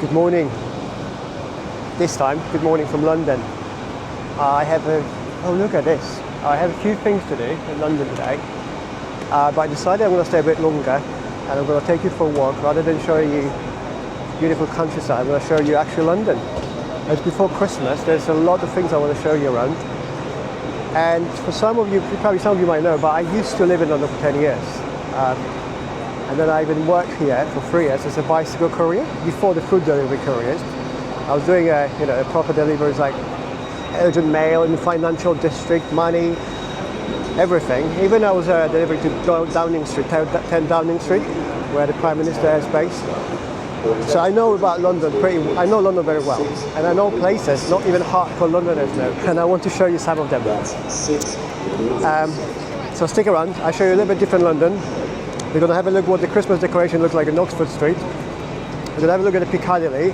Good morning. This time, good morning from London. Oh look at this. I have a few things to do in London today. But I decided I'm going to stay a bit longer and I'm going to take you for a walk rather than showing you beautiful countryside. I'm going to show you actual London. It's before Christmas, there's a lot of things I want to show you around. And for some of you, probably some of you might know, but I used to live in London for 10 years. And then I even worked here for 3 years as a bicycle courier before the food delivery couriers. I was doing proper deliveries like urgent mail in the financial district, money, everything. Even I was delivering to Downing Street, 10 Downing Street, where the Prime Minister is based. So I know about London I know London very well. And I know places not even hardcore Londoners know. And I want to show you some of them. So stick around, I'll show you a little bit different London. We're going to have a look what the Christmas decoration looks like in Oxford Street. We're going to have a look at the Piccadilly.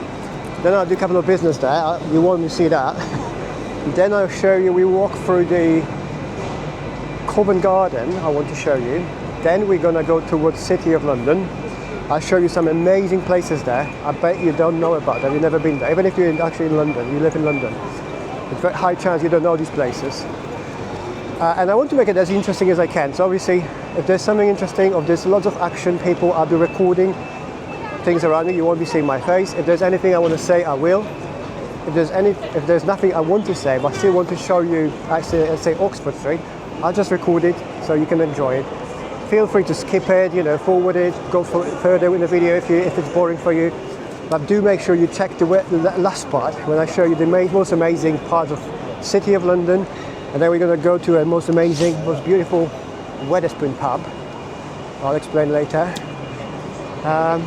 Then I'll do a couple of business there. You want to see that. Then I'll show you, we walk through the Covent Garden, I want to show you. Then we're going to go towards City of London. I'll show you some amazing places there. I bet you don't know about them, you've never been there. Even if you're actually in London, you live in London. It's a very high chance you don't know these places. And I want to make it as interesting as I can. So obviously, if there's something interesting, or there's lots of action, people, I'll be recording things around me. You won't be seeing my face. If there's anything I want to say, I will. If there's nothing I want to say, but I still want to show you, actually, let's say Oxford Street, I'll just record it so you can enjoy it. Feel free to skip it, forward it, go further in the video if it's boring for you. But do make sure you check the last part when I show you the most amazing part of City of London. And then we're going to go to a most amazing, most beautiful Wetherspoon pub. I'll explain later. And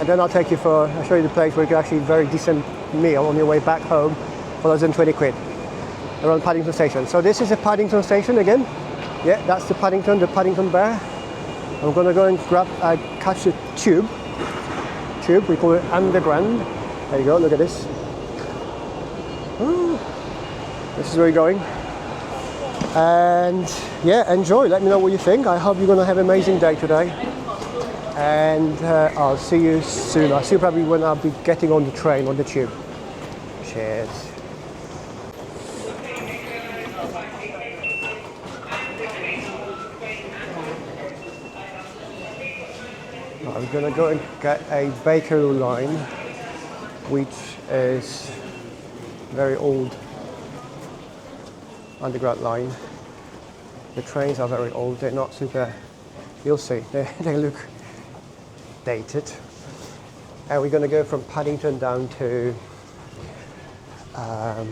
then I'll show you the place where you can actually very decent meal on your way back home for less than 20 quid around Paddington Station. So this is a Paddington Station again. Yeah, that's the Paddington Bear. I'm going to go and catch the tube. We call it Underground. There you go, look at this. Ooh. This is where we're going. And yeah, enjoy. Let me know what you think. I hope you're going to have an amazing day today. And I'll see you soon. I'll see you probably when I'll be getting on the train, on the tube. Cheers. I'm going to go and get a bakery line, which is very old underground line. The trains are very old, they're not super, you'll see, they look dated. And we're going to go from Paddington down to, I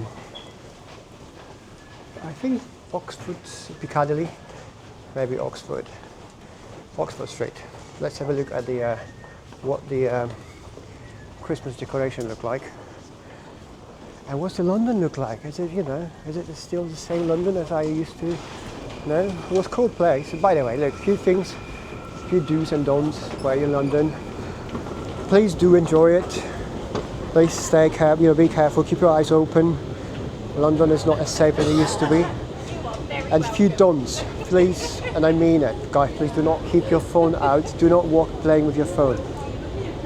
think Oxford, Piccadilly, maybe Oxford Street. Let's have a look at what the Christmas decoration look like. And what's the London look like? Is it still the same London as I used to know? It was a cool place. By the way, look, a few do's and don'ts while you're in London. Please do enjoy it. Please stay careful, be careful, keep your eyes open. London is not as safe as it used to be. And a few don'ts, please, and I mean it, guys, please do not keep your phone out. Do not walk playing with your phone.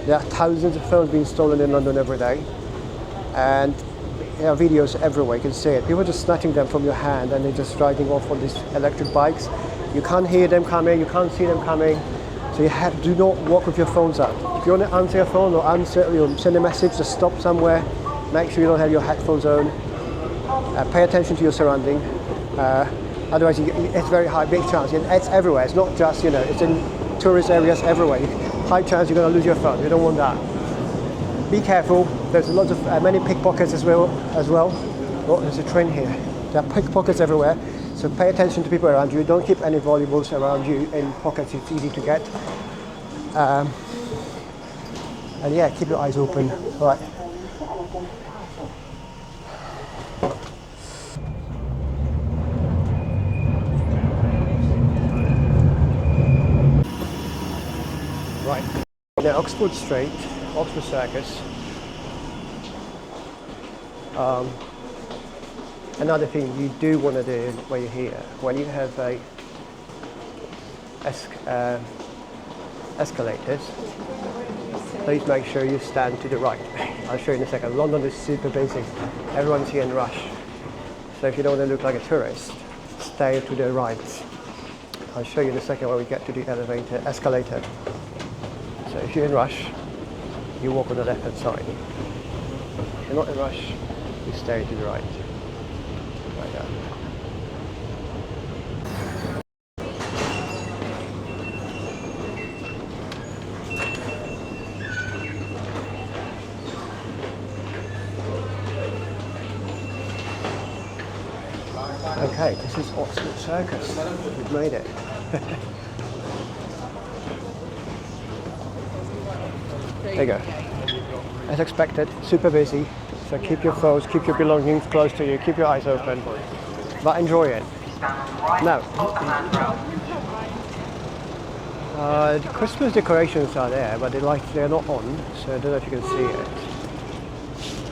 There are thousands of phones being stolen in London every day. And there are videos everywhere, you can see it. People are just snatching them from your hand and they're just riding off on these electric bikes. You can't hear them coming, you can't see them coming. So do not walk with your phones out. If you want to answer your phone or send a message, just stop somewhere. Make sure you don't have your headphones on. Pay attention to your surrounding. Otherwise, it's very high, big chance. It's everywhere. It's not just, it's in tourist areas everywhere. High chance you're going to lose your phone. You don't want that. Be careful. There's lots of many pickpockets as well. Oh, there's a train here. There are pickpockets everywhere. So pay attention to people around you. Don't keep any valuables around you in pockets. It's easy to get. And yeah, keep your eyes open. All right. Right. Now Oxford Street, Oxford Circus. Another thing you do want to do when you're here, when you have escalators, please make sure you stand to the right. I'll show you in a second. London is super busy. Everyone's here in rush. So if you don't want to look like a tourist, stay to the right. I'll show you in a second when we get to the escalator. So if you're in rush, you walk on the left hand side. If you're not in rush, you stay to the right. Like that. Okay, this is Oxford Circus. We've made it. There you go. As expected, super busy. So keep your phones, keep your belongings close to you, keep your eyes open, but enjoy it. Now, the Christmas decorations are there, but they're not on, so I don't know if you can see it.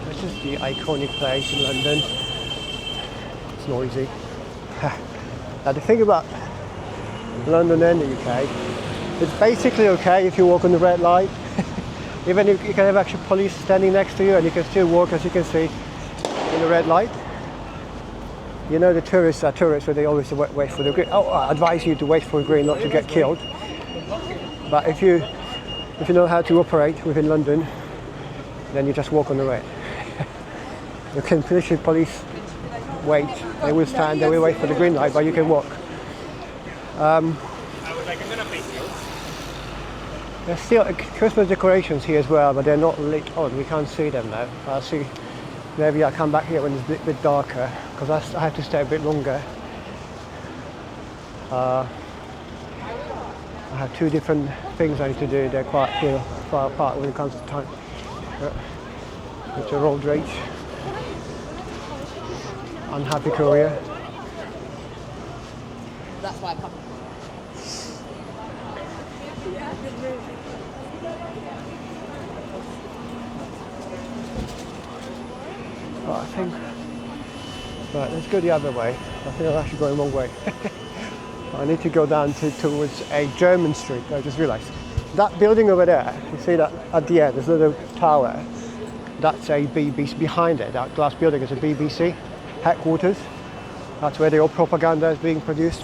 This is the iconic place in London. It's noisy. Now the thing about London and the UK, it's basically okay if you walk on the red light. Even if you can have actually police standing next to you and you can still walk, as you can see, in the red light. You know the tourists are tourists, so they always wait for the green. Oh, I advise you to wait for the green, not to get killed. But if you know how to operate within London, then you just walk on the red. You can literally police wait, they will stand, they will wait for the green light, but you can walk. There's still Christmas decorations here as well, but they're not lit on, we can't see them now. I'll see, maybe I'll come back here when it's a bit darker, because I have to stay a bit longer. I have two different things I need to do, they're quite far apart when it comes to time. It's a road rage. Unhappy courier. That's why I come. Right, I think. Right, let's go the other way. I think I'm actually going the wrong way. I need to go down towards a German street. I just realised that building over there. You see that at the end, there's a little tower. That's a BBC. Behind it, that glass building is a BBC headquarters. That's where the old propaganda is being produced.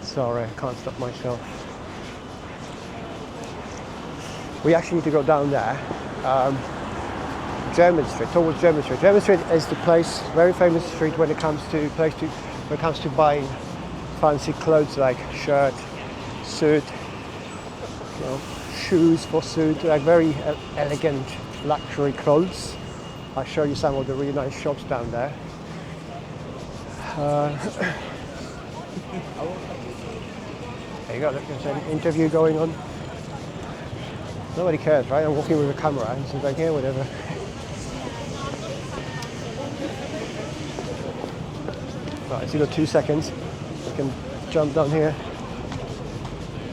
Sorry, I can't stop myself. We actually need to go down there. German Street, towards German Street. German Street is the place, very famous street when it comes to buying fancy clothes like shirt, suit, you know, shoes for suit, like very elegant luxury clothes. I'll show you some of the really nice shops down there. There you go, look, there's an interview going on. Nobody cares, right? I'm walking with a camera and it's like, yeah, whatever. Right, so you've got 2 seconds. You can jump down here.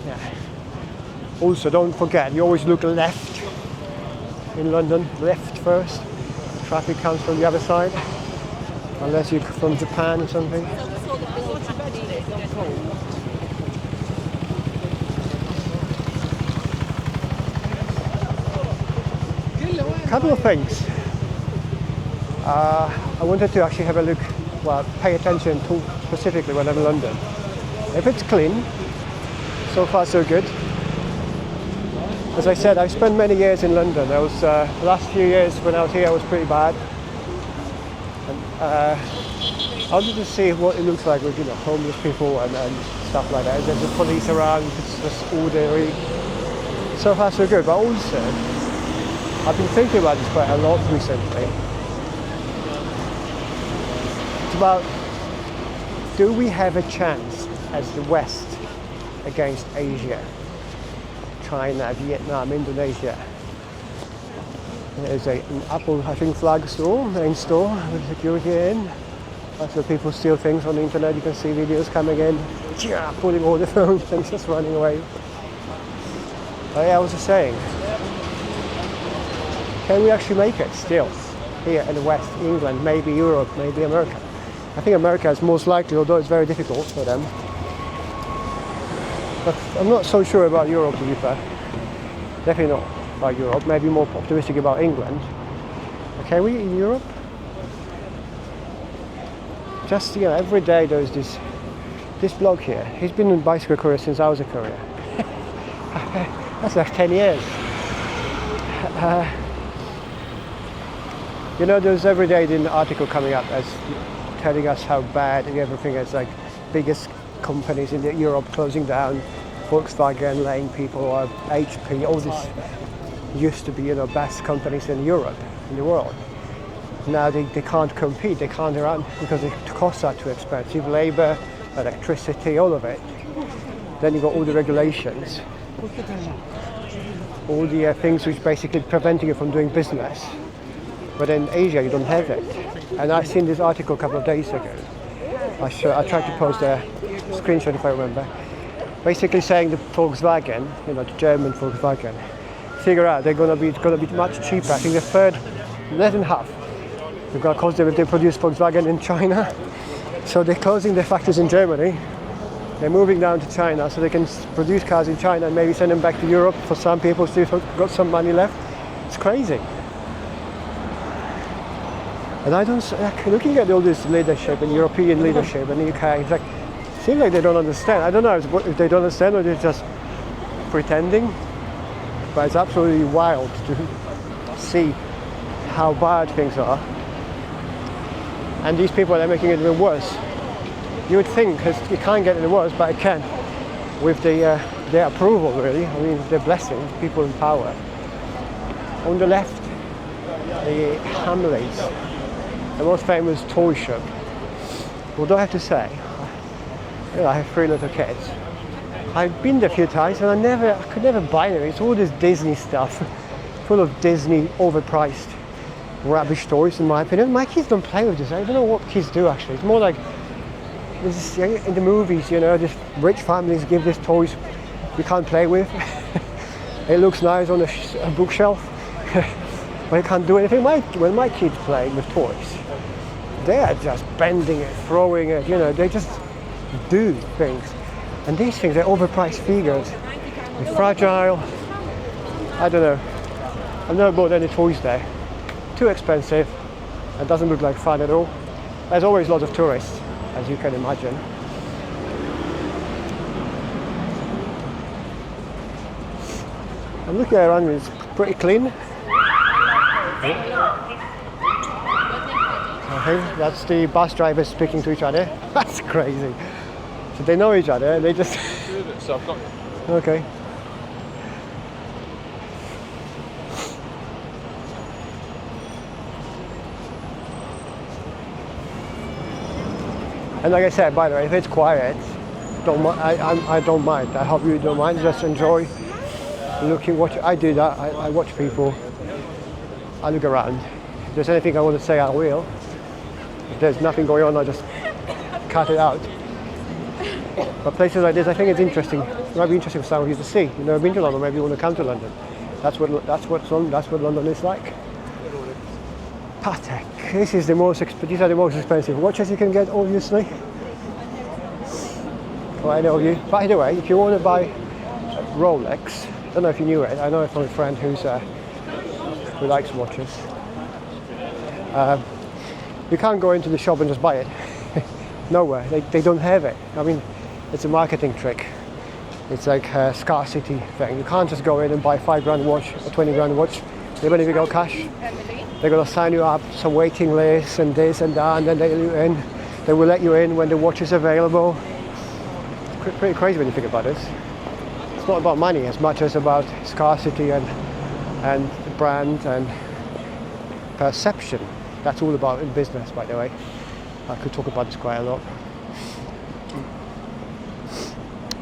Yeah. Also, don't forget, you always look left in London, left first. Traffic comes from the other side, unless you're from Japan or something. A couple of things. I wanted to actually have a look, well, pay attention to specifically when I'm in London. If it's clean, so far so good. As I said, I've spent many years in London. I was, the last few years when I was here, I was pretty bad. And, I wanted to see what it looks like with, you know, homeless people and stuff like that. There's the police around, it's just orderly. So far so good, but also, I've been thinking about this quite a lot recently. It's about, do we have a chance as the West against Asia? China, Vietnam, Indonesia. There's an Apple, I think, flag store, main store with security in. That's where people steal things on the internet. You can see videos coming in, pulling all the phones and just running away. But yeah, I was just saying, can we actually make it still here in the West, England, maybe Europe, maybe America? I think America is most likely, although it's very difficult for them. But I'm not so sure about Europe, to be fair. Definitely not. about Europe, maybe more optimistic about England. Okay, we in Europe, just, you know, every day there's this bloke here. He's been in bicycle courier since I was a courier. That's like 10 years. You know, there's every day an article coming up as telling us how bad everything is, like biggest companies in Europe closing down, Volkswagen laying people off, HP, all this used to be, you know, best companies in Europe, in the world. Now they can't compete, they can't run because the costs are too expensive, labor, electricity, all of it. Then you've got all the regulations, all the things which basically preventing you from doing business. But in Asia you don't have it. And I've seen this article a couple of days ago. I tried to post a screenshot if I remember. Basically saying the Volkswagen, you know, the German Volkswagen, figure out it's gonna be much cheaper. I think the third, less than half. Because they produce Volkswagen in China. So they're closing their factories in Germany. They're moving down to China so they can produce cars in China and maybe send them back to Europe for some people who've got some money left. It's crazy. And I don't, like, looking at all this leadership and European leadership in the UK, it's like, it seems like they don't understand. I don't know if they don't understand or they're just pretending, but it's absolutely wild to see how bad things are. And these people are making it even worse. You would think it can't get any worse, but it can. With their approval, really. I mean, their blessing, people in power. On the left, the Hamleys, the most famous toy shop. Although I have to say, you know, I have 3 little kids. I've been there a few times and I could never buy them. It's all this Disney stuff, full of Disney overpriced rubbish toys in my opinion. My kids don't play with this. I don't know what kids do actually. It's more like this, in the movies, you know, just rich families give these toys you can't play with. It looks nice on a bookshelf, but you can't do anything. When my kids play with toys, they are just bending it, throwing it, you know, they just do things. And these things, they're overpriced figures. They're fragile. I don't know. I've never bought any toys there. Too expensive and doesn't look like fun at all. There's always lots of tourists, as you can imagine. I'm looking around, it's pretty clean. Okay, that's the bus drivers speaking to each other. That's crazy. So they know each other, they just... So I've got... Okay. And like I said, by the way, if it's quiet, I don't mind. I hope you don't mind. Just enjoy looking. I do that. I watch people. I look around. If there's anything I want to say, I will. If there's nothing going on, I just cut it out. But places like this, I think it's interesting. It might be interesting for some of you to see. You've never been to London, maybe you want to come to London. That's what London is like. Patek. These are the most expensive watches you can get, obviously. For any of you. By the way, if you want to buy Rolex, I don't know if you knew it. I know it from a friend who likes watches. You can't go into the shop and just buy it. Nowhere. They don't have it. I mean, it's a marketing trick. It's like a scarcity thing. You can't just go in and buy a £5 watch or 20 grand watch, even if you got cash. They're going to sign you up, some waiting list and this and that, and then they will let you in when the watch is available. It's pretty crazy when you think about this. It's not about money as much as about scarcity and brand and perception. That's all about in business, by the way. I could talk about this quite a lot.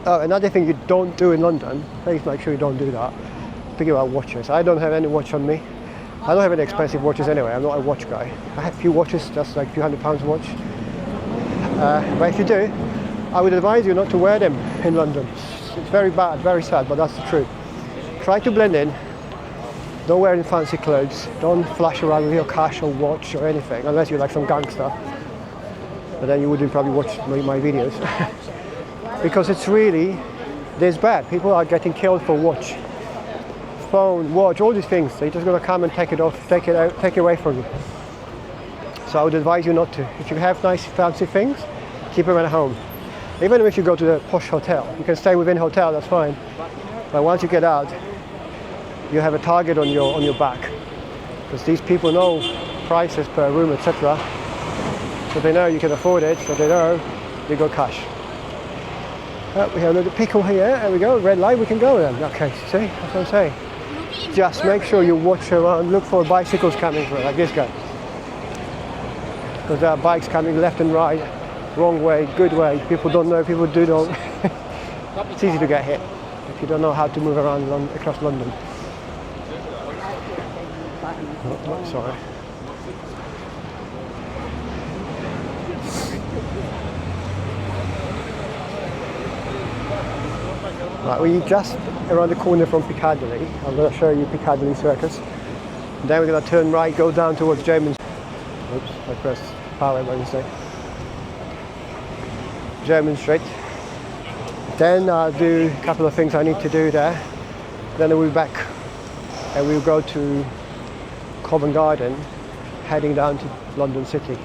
Oh, another thing you don't do in London, please make sure you don't do that. Thinking about watches. I don't have any watch on me. I don't have any expensive watches anyway. I'm not a watch guy. I have a few watches, just like a few £100 watch. But if you do, I would advise you not to wear them in London. It's very bad, very sad, but that's the truth. Try to blend in. Don't wear any fancy clothes. Don't flash around with your cash or watch or anything, unless you're like some gangster. But then you wouldn't probably watch my videos. Because it's really this bad. People are getting killed for watch. phone, watch, all these things. They're just going to come and take it off, take it out, take it away from you. So I would advise you not to. If you have nice fancy things, keep them at home. Even if you go to the posh hotel, you can stay within hotel, that's fine. But once you get out, you have a target on your back. Because these people know prices per room, etc. So they know you can afford it, so they know you got cash. We have a little pickle here, there we go, red light, we can go then. Okay, see, that's what I'm saying. Just make sure you watch around, look for bicycles coming through, like this guy. Because there are bikes coming left and right, wrong way, good way, people don't know, people do know. It's easy to get hit if you don't know how to move around across London. Oh, sorry. Right, we're just around the corner from Piccadilly. I'm going to show you Piccadilly Circus. Then we're going to turn right, go down towards Jermyn. Oops, I pressed power by mistake. Jermyn Street. Then I'll do a couple of things I need to do there. Then we'll be back and we'll go to Covent Garden, heading down to London City.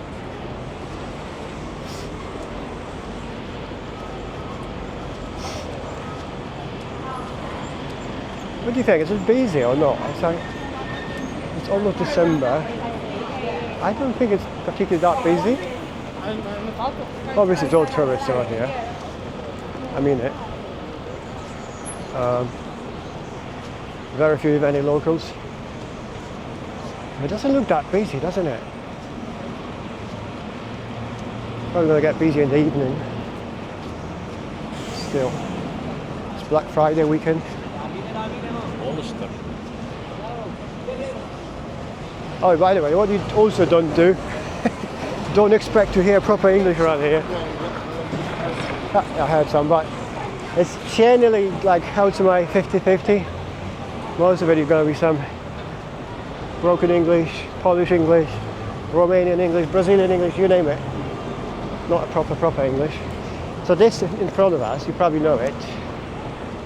What do you think? Is it busy or not? It's almost December. I don't think it's particularly that busy. Obviously it's all tourists around here. I mean it. Very few, if any, locals. It doesn't look that busy, doesn't it? Probably going to get busy in the evening. Still. It's Black Friday weekend. Oh, by the way, what you also don't do, don't expect to hear proper English around here. I heard some, but it's generally like, how to my 50-50. Most of it is going to be some broken English, Polish English, Romanian English, Brazilian English, you name it. Not a proper English. So this in front of us, you probably know it,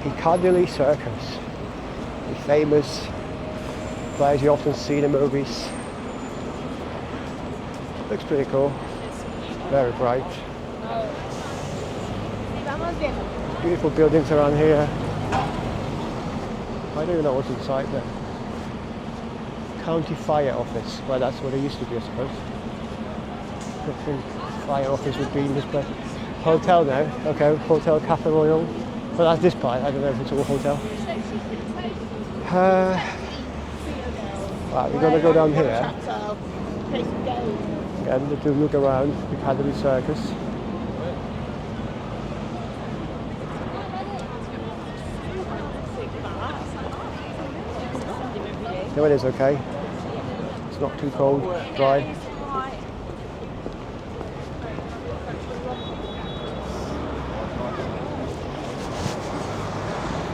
Piccadilly Circus. The famous place you often see in the movies. Looks pretty cool. Very bright. Beautiful buildings around here. I don't even know what's inside there. County Fire Office. Well, that's what it used to be, I suppose. I think fire office would be in this place. Hotel now. Okay, Hotel Cafe Royal. Well, that's this part. I don't know if it's all hotel. Right, we're going to go down here and to look around Piccadilly Circus. No, it is okay. It's not too cold, dry.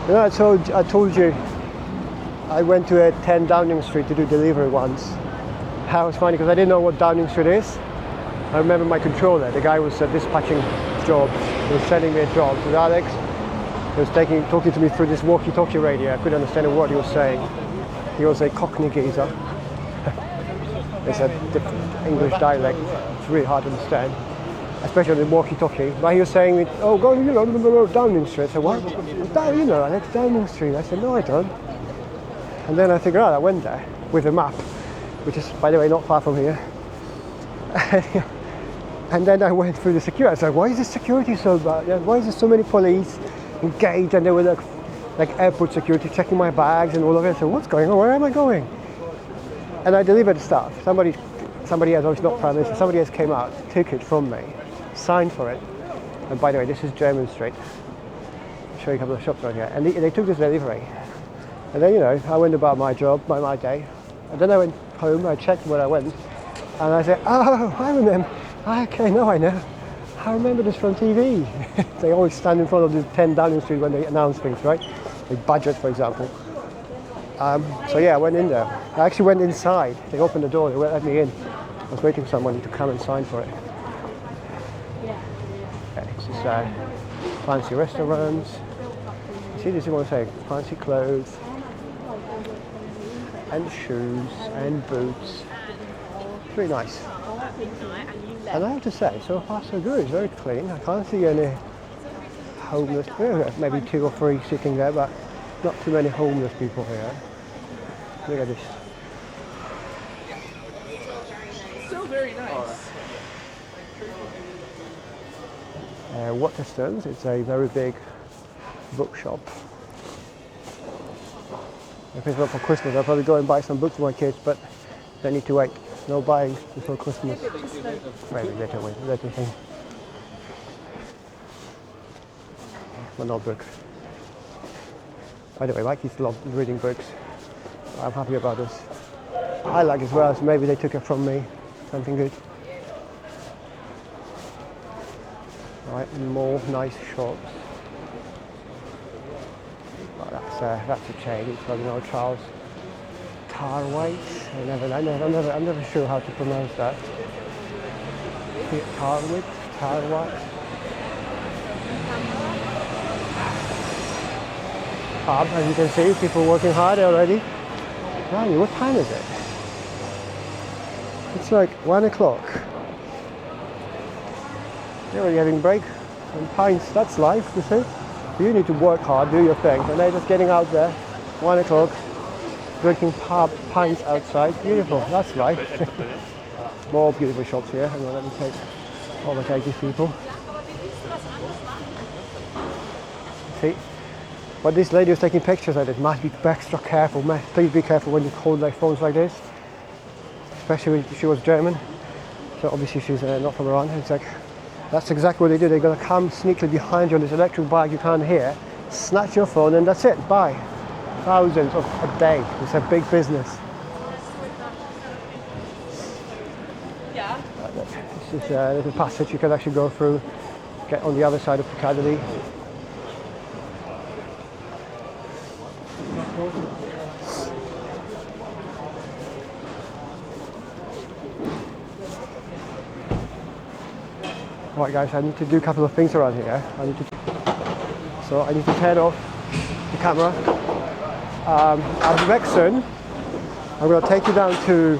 You know, I told you I went to 10 Downing Street to do delivery once. That was funny because I didn't know what Downing Street is. I remember my controller, the guy was dispatching jobs. He was sending me a job with Alex. He was talking to me through this walkie-talkie radio. I couldn't understand a word he was saying. He was a Cockney geezer. It's a different English dialect. It's really hard to understand, especially on the walkie-talkie. But he was saying, oh, go, you know, Downing Street. I said, what? You know, Alex, Downing Street. I said, no, I don't. And then I figured out, I went there with a map, which is, by the way, not far from here. And then I went through the security. I was like, why is the security so bad? Why is there so many police engaged? And they were like airport security checking my bags and all of it. I said, what's going on? Where am I going? And I delivered stuff. Somebody else, obviously not Prime Minister, somebody else came out, took it from me, signed for it. And by the way, this is Jermyn Street. I'll show you a couple of shops right here. And they took this delivery. And then, you know, I went about my job, my day. And then I went home, I checked where I went. And I said, oh, I remember. Okay, now I know. I remember this from TV. They always stand in front of the 10 Downing Street when they announce things, right? Like budget, for example. So yeah, I went in there. I actually went inside. They opened the door, they let me in. I was waiting for somebody to come and sign for it. Okay, this is fancy restaurants. See, this is what I say, fancy clothes. and shoes and boots. It's really nice. And I have to say, so far so good. It's very clean. I can't see any homeless, maybe 2 or 3 sitting there, but not too many homeless people here. Look at this. Still very nice. Waterstones, it's a very big bookshop. If it's not for Christmas, I'll probably go and buy some books for my kids, but they need to wait. No buying before Christmas. Maybe later thing. My notebook. By the way, my kids love reading books. I'm happy about this. I like it as well, so maybe they took it from me. Something good. Right, more nice shops. Well, that's a chain. It's probably no Charles Tarwaite. I'm never sure how to pronounce that. Tarwaite. Pub, as you can see, people working hard already. Blimey, what time is it? It's like 1 o'clock. They're already having break and pints. That's life, you see. You need to work hard, do your thing, and they're just getting out there, 1 o'clock, drinking pints outside. Beautiful, that's life. More beautiful shops here. Hang on, let me overtake these people. See? But this lady was taking pictures of it. Must be extra careful. Please be careful when you hold their phones like this. Especially when she was German. So obviously she's not from Iran. It's like, that's exactly what they do. They're going to come sneakily behind you on this electric bike you can't hear, snatch your phone, and that's it. Bye. Thousands of a day. It's a big business. Yeah. This is a little passage you can actually go through, get on the other side of Piccadilly. Right guys, I need to do a couple of things around here. I need to turn off the camera. I'll be back soon. I'm going to take you down to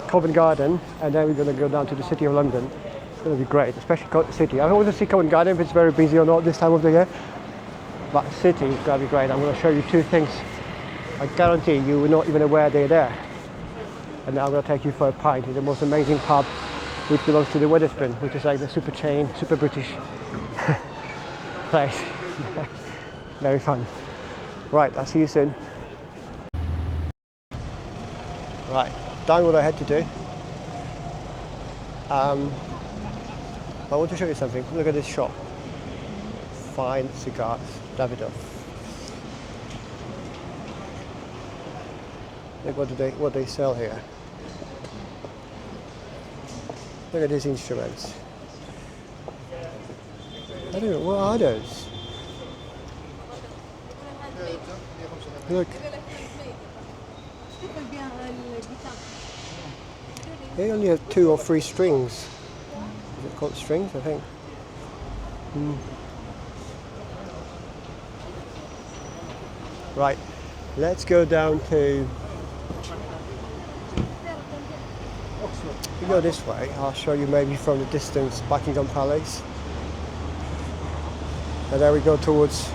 Covent Garden and then we're going to go down to the City of London. It's going to be great, especially the city. I don't want to see Covent Garden if it's very busy or not this time of the year. But the city is going to be great. I'm going to show you 2 things. I guarantee you were not even aware they're there. And now I'm going to take you for a pint in the most amazing pub which belongs to the Wetherspoon, which is like the super chain, super British place. Very fun. Right, I'll see you soon. Right, done what I had to do. I want to show you something. Look at this shop. Fine cigars, Davidoff. Look what they sell here. Look at these instruments. I don't know, what are those? Look. They only have 2 or 3 strings. Is it called strings, I think? Right, let's go down to... If you go this way, I'll show you maybe from the distance Buckingham Palace. And there we go towards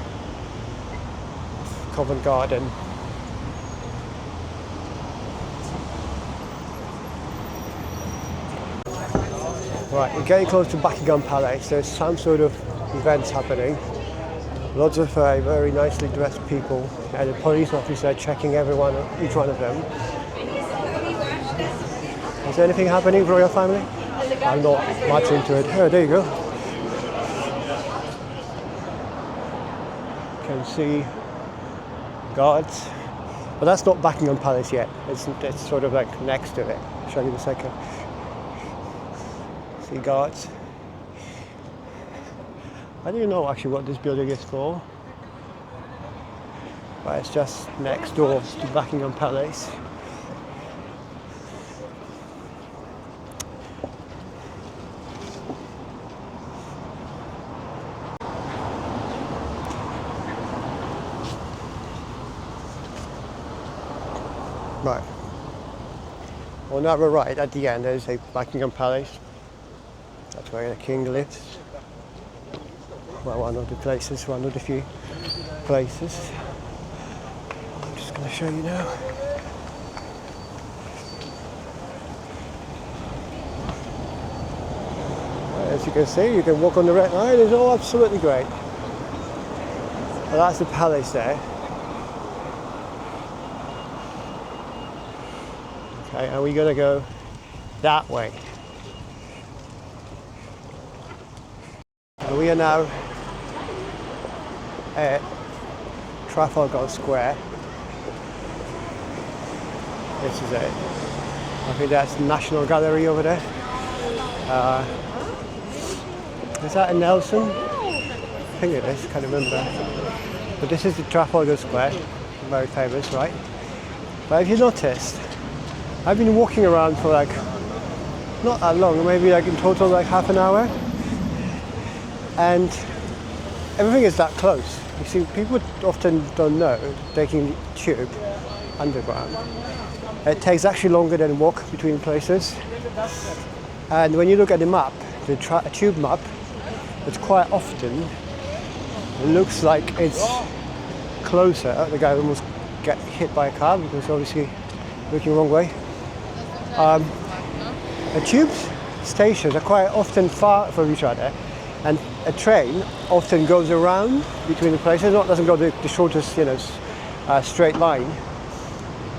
Covent Garden. Right, we're getting close to Buckingham Palace. There's some sort of events happening. Lots of very nicely dressed people and a police officer checking each one of them. Is there anything happening for your family? I'm not much into it. Oh, there you go. You can see guards. But that's not Buckingham Palace yet. It's sort of like next to it. I'll show you in a second. See guards. I don't know actually what this building is for. But it's just next door to Buckingham Palace. Right. On our right, at the end, there's a Buckingham Palace. That's where the king lives. Well, one of the places, one of the few places. I'm just going to show you now. As you can see, you can walk on the red line. It's all absolutely great. Well, that's the palace there. Okay, and we're going to go that way. And we are now at Trafalgar Square. This is it. I think that's the National Gallery over there. Is that a Nelson? I think it is, can't remember. But this is the Trafalgar Square, very famous, right? But have you noticed, I've been walking around for like, not that long, maybe like in total like half an hour. And everything is that close. You see, people often don't know, taking the tube underground. It takes actually longer than walk between places. And when you look at the map, the tube map, it's quite often, it looks like it's closer. The guy almost got hit by a car because obviously looking the wrong way. The tube stations are quite often far from each other, and a train often goes around between the places. It doesn't go the shortest, straight line.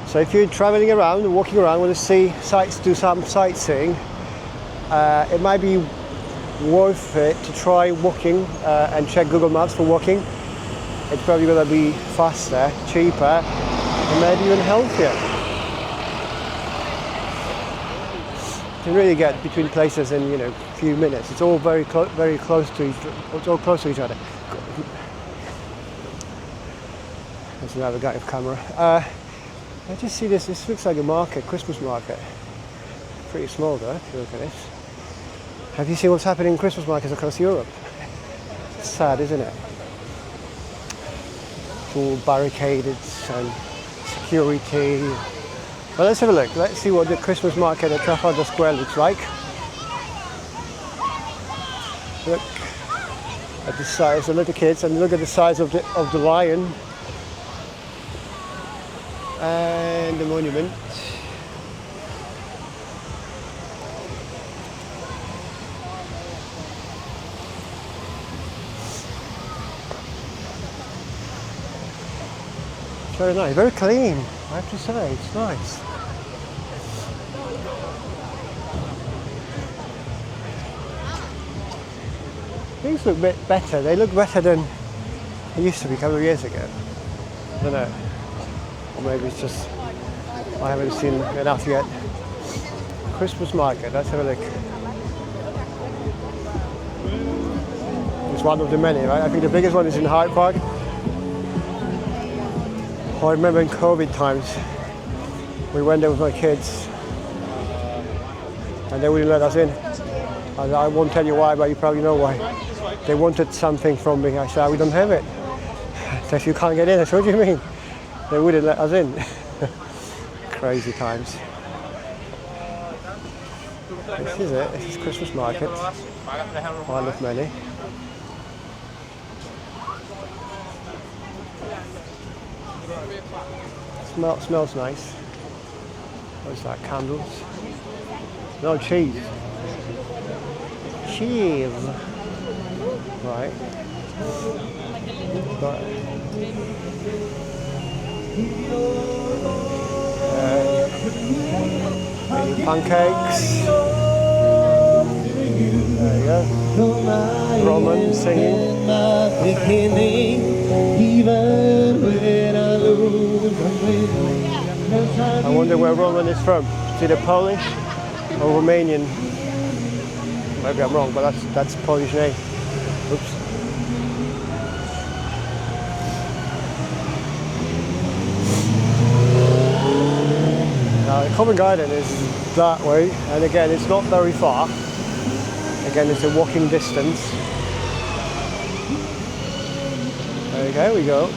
So if you're traveling around, walking around, want to see sights, do some sightseeing, it might be worth it to try walking and check Google Maps for walking. It's probably going to be faster, cheaper, and maybe even healthier. You can really get between places in a few minutes. It's all very close to each other. There's another guy with camera. I just see this. This looks like a market, Christmas market. Pretty small though, if you look at it. Have you seen what's happening in Christmas markets across Europe? It's sad, isn't it? It's all barricaded and security. Well, let's have a look. Let's see what the Christmas market at Trafalgar Square looks like. Look at the size, look at the kids, and look at the size of the lion and the monument. Very nice, very clean, I have to say, it's nice. Things look a bit better, they look better than they used to be a couple of years ago. I don't know, or maybe it's just, I haven't seen enough yet. Christmas market, let's have a look. It's one of the many, right? I think the biggest one is in Hyde Park. I remember in COVID times, we went there with my kids and they wouldn't let us in. I won't tell you why, but you probably know why. They wanted something from me. I said, we don't have it. So if you can't get in, I said, what do you mean? They wouldn't let us in. Crazy times. This is it, this is Christmas market. One of many. Smells nice. What's that? Candles. No, cheese. Cheese. Right. Pancakes. There you go. Roman singing. I wonder where Roman is from. Is it a Polish or Romanian? Maybe I'm wrong, but that's a Polish name. Oops. Now, Covent Garden is that way, and again, it's not very far. Again, it's a walking distance. Okay, we go.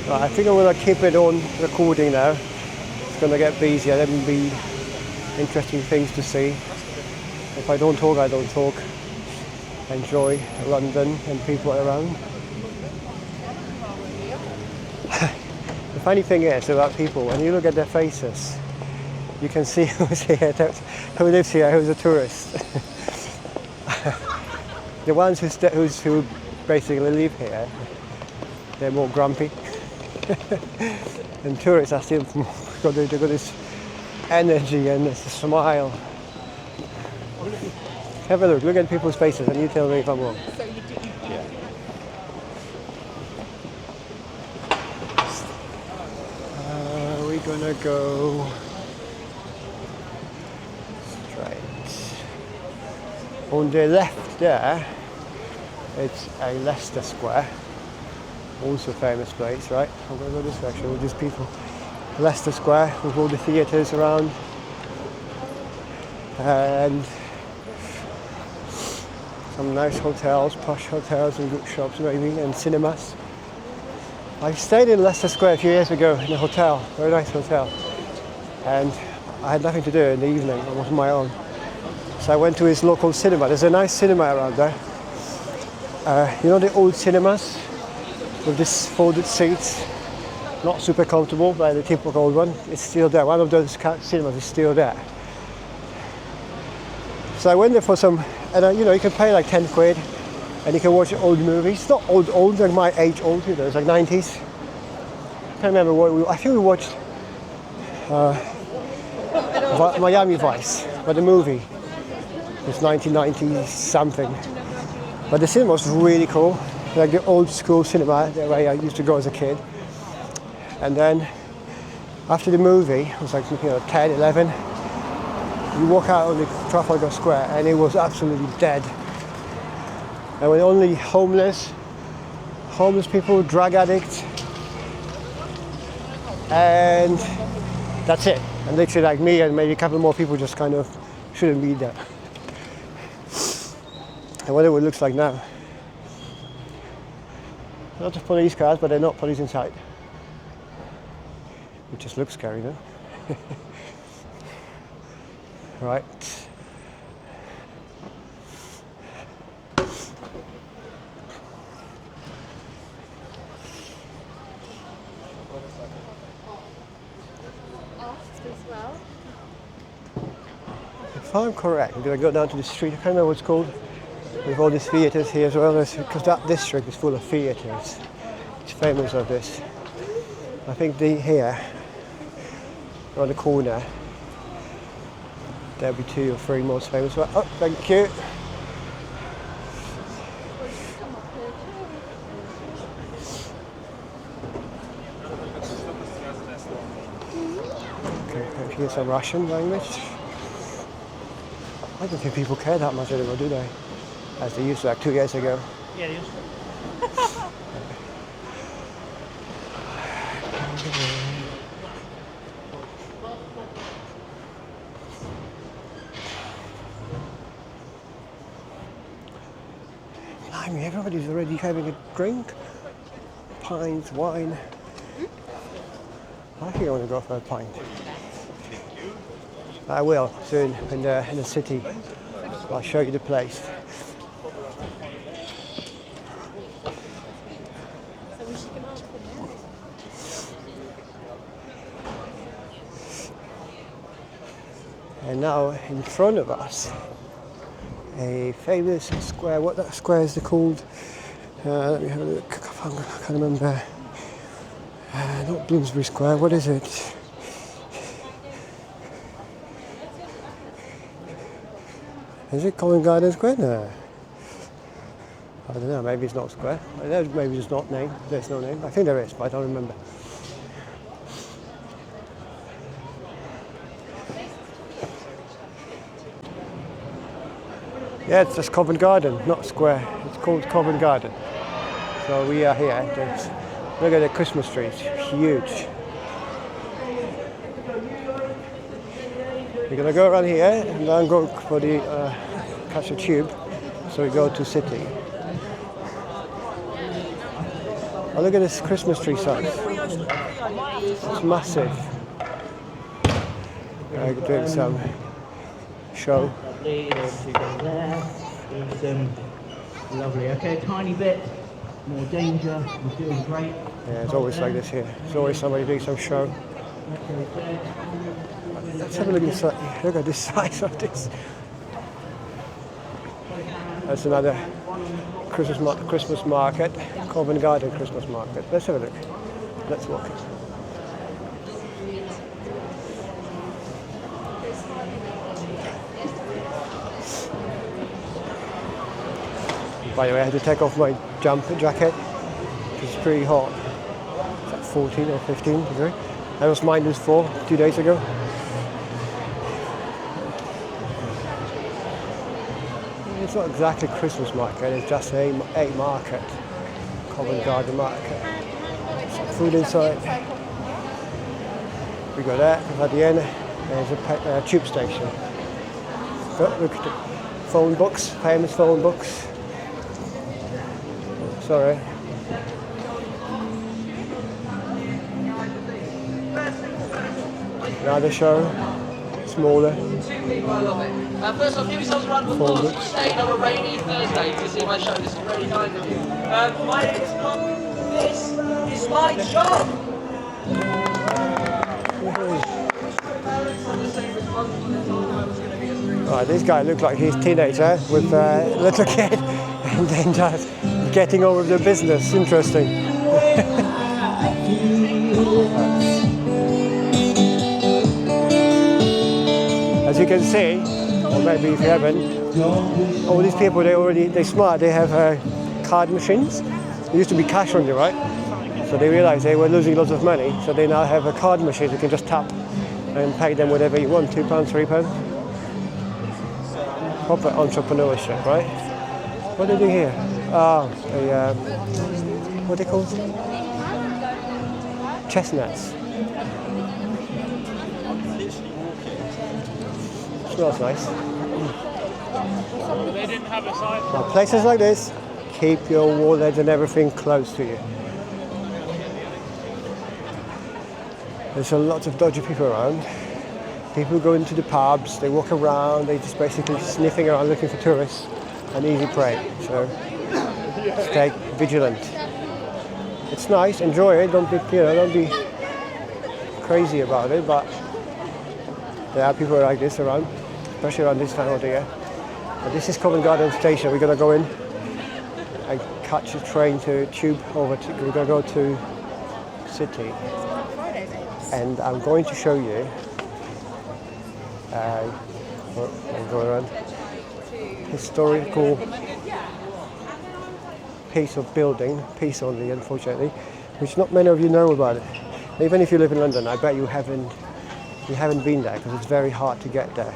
Right, I think I'm going to keep it on recording now. It's going to get busier. There will be interesting things to see. If I don't talk, I don't talk. Enjoy London and people around. The funny thing is about people, when you look at their faces, you can see who's here, who lives here, who's a tourist. The ones who basically live here, they're more grumpy. And tourists are still got this energy and this smile. Have a look at people's faces and you tell me if I'm wrong. So you do. Yeah. We're gonna go straight. On the left there, it's a Leicester Square. Also a famous place, right? I'm gonna go this direction with these people. Leicester Square with all the theatres around. And some nice hotels, posh hotels and good shops maybe, and cinemas. I stayed in Leicester Square a few years ago in a hotel, very nice hotel. And I had nothing to do in the evening, I was on my own. So I went to his local cinema. There's a nice cinema around there. You know the old cinemas with this folded seats? Not super comfortable, but the typical old one. It's still there. One of those cinemas is still there. So I went there for some, and you can pay like 10 quid and you can watch old movies. Not old, like my age old, it's like 90s. I can't remember what I think we watched Miami Vice, but the movie was 1990 something. But the cinema was really cool, like the old school cinema, the way I used to go as a kid. And then after the movie, it was like 10, 11, you walk out on the Trafalgar Square and it was absolutely dead. There were only homeless people, drug addicts, and that's it. And literally like me and maybe a couple more people just kind of shouldn't be there. I wonder what it looks like now. Lots of police cars, but they're not police inside. It just looks scary, though. Right. If I'm correct, I'm going to go down to the street. I can't remember what it's called. With all these theatres here as well, because that district is full of theatres. It's famous of this. I think here, on the corner, there'll be 2 or 3 most famous ones. Oh, thank you. Okay, here's some Russian language. I don't think people care that much anymore, do they? As they used to like 2 years ago. Yeah, they used to. Blimey, everybody's already having a drink. Pints, wine. I think I want to go for a pint. I will soon in the city. I'll show you the place. And now in front of us, a famous square. What that square is called? Let me have a look. I can't remember. Not Bloomsbury Square. What is it? Is it Covent Garden Square? No. I don't know. Maybe it's not square. Maybe it's not name. There's no name. I think there is, but I don't remember. Yeah, it's just Covent Garden, not square. It's called Covent Garden. So we are here. Look at the Christmas tree, it's huge. We're gonna go around here and then go for the catch a tube. So we go to City. Oh, look at this Christmas tree sign. It's massive. Doing some show. Lovely, those two go there. Awesome. Lovely. Okay, a tiny bit more danger. We're feeling great. Yeah, it's always like this here. There's always somebody doing some show. Let's have a look inside. Look at the size of this. That's another Christmas market, Covent Garden Christmas market. Let's have a look. Let's walk. By the way, I had to take off my jumper jacket. It's pretty hot. It's like 14 or 15 degrees. That was -4 2 days ago. It's not exactly Christmas market, it's just a market. Covent Garden market. Some food inside. We go there, and at the end there's a tube station. Look at the phone books, famous phone books. Sorry. Another show, smaller. Two people, I love it. First off, give yourselves a round of applause for staying on a rainy Thursday to see my show. This is very kind of you. My name is Tom. This is my job. Right, this guy looks like he's a teenager with a little kid and then just getting over the business. Interesting. As you can see, or maybe if you haven't, all these people, they're smart. They have card machines. There used to be cash on you, right? So they realized they were losing lots of money, so they now have a card machine you can just tap and pay them whatever you want, £2, £3. Proper entrepreneurship, right? What are they doing here? What are they called? Chestnuts. Smells nice. They didn't have a sign. Now, places like this, keep your wallet and everything close to you. There's a lot of dodgy people around. People go into the pubs, they walk around, they just basically sniffing around looking for tourists, an easy prey. So stay vigilant. It's nice, enjoy it. Don't be crazy about it. But there are people like this around, especially around this time of the year. But this is Covent Garden station. We're gonna go in and catch a train to tube over. We're gonna go to City, and I'm going to show you. I'll go around. Historical piece of building, piece only, unfortunately, which not many of you know about it. Even if you live in London, I bet you haven't been there because it's very hard to get there.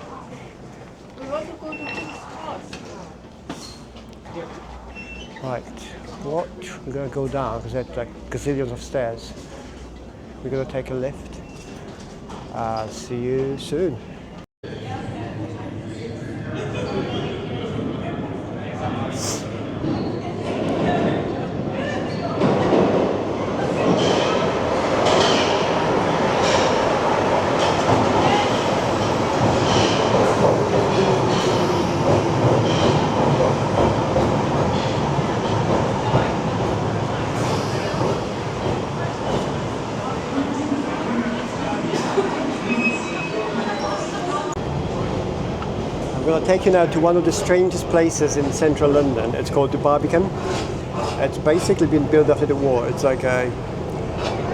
Right, we're going to go down because there's like gazillions of stairs. We're going to take a lift. See you soon. I'm going to take you now to one of the strangest places in central London. It's called the Barbican. It's basically been built after the war. It's like a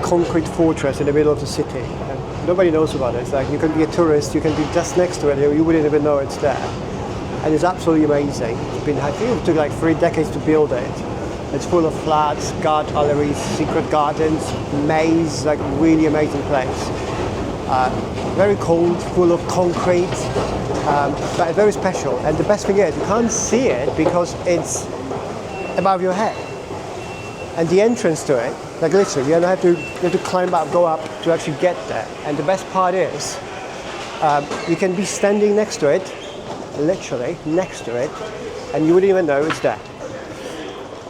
concrete fortress in the middle of the city. And nobody knows about it. It's like you can be a tourist, you can be just next to it, you wouldn't even know it's there. And it's absolutely amazing. It's been, I think it took like 3 decades to build it. It's full of flats, guard galleries, secret gardens, maze, like really amazing place. Very cold, full of concrete, but very special. And the best thing is you can't see it because it's above your head. And the entrance to it, like literally, you have to climb up, go up to actually get there. And the best part is you can be standing next to it, literally next to it, and you wouldn't even know it's there.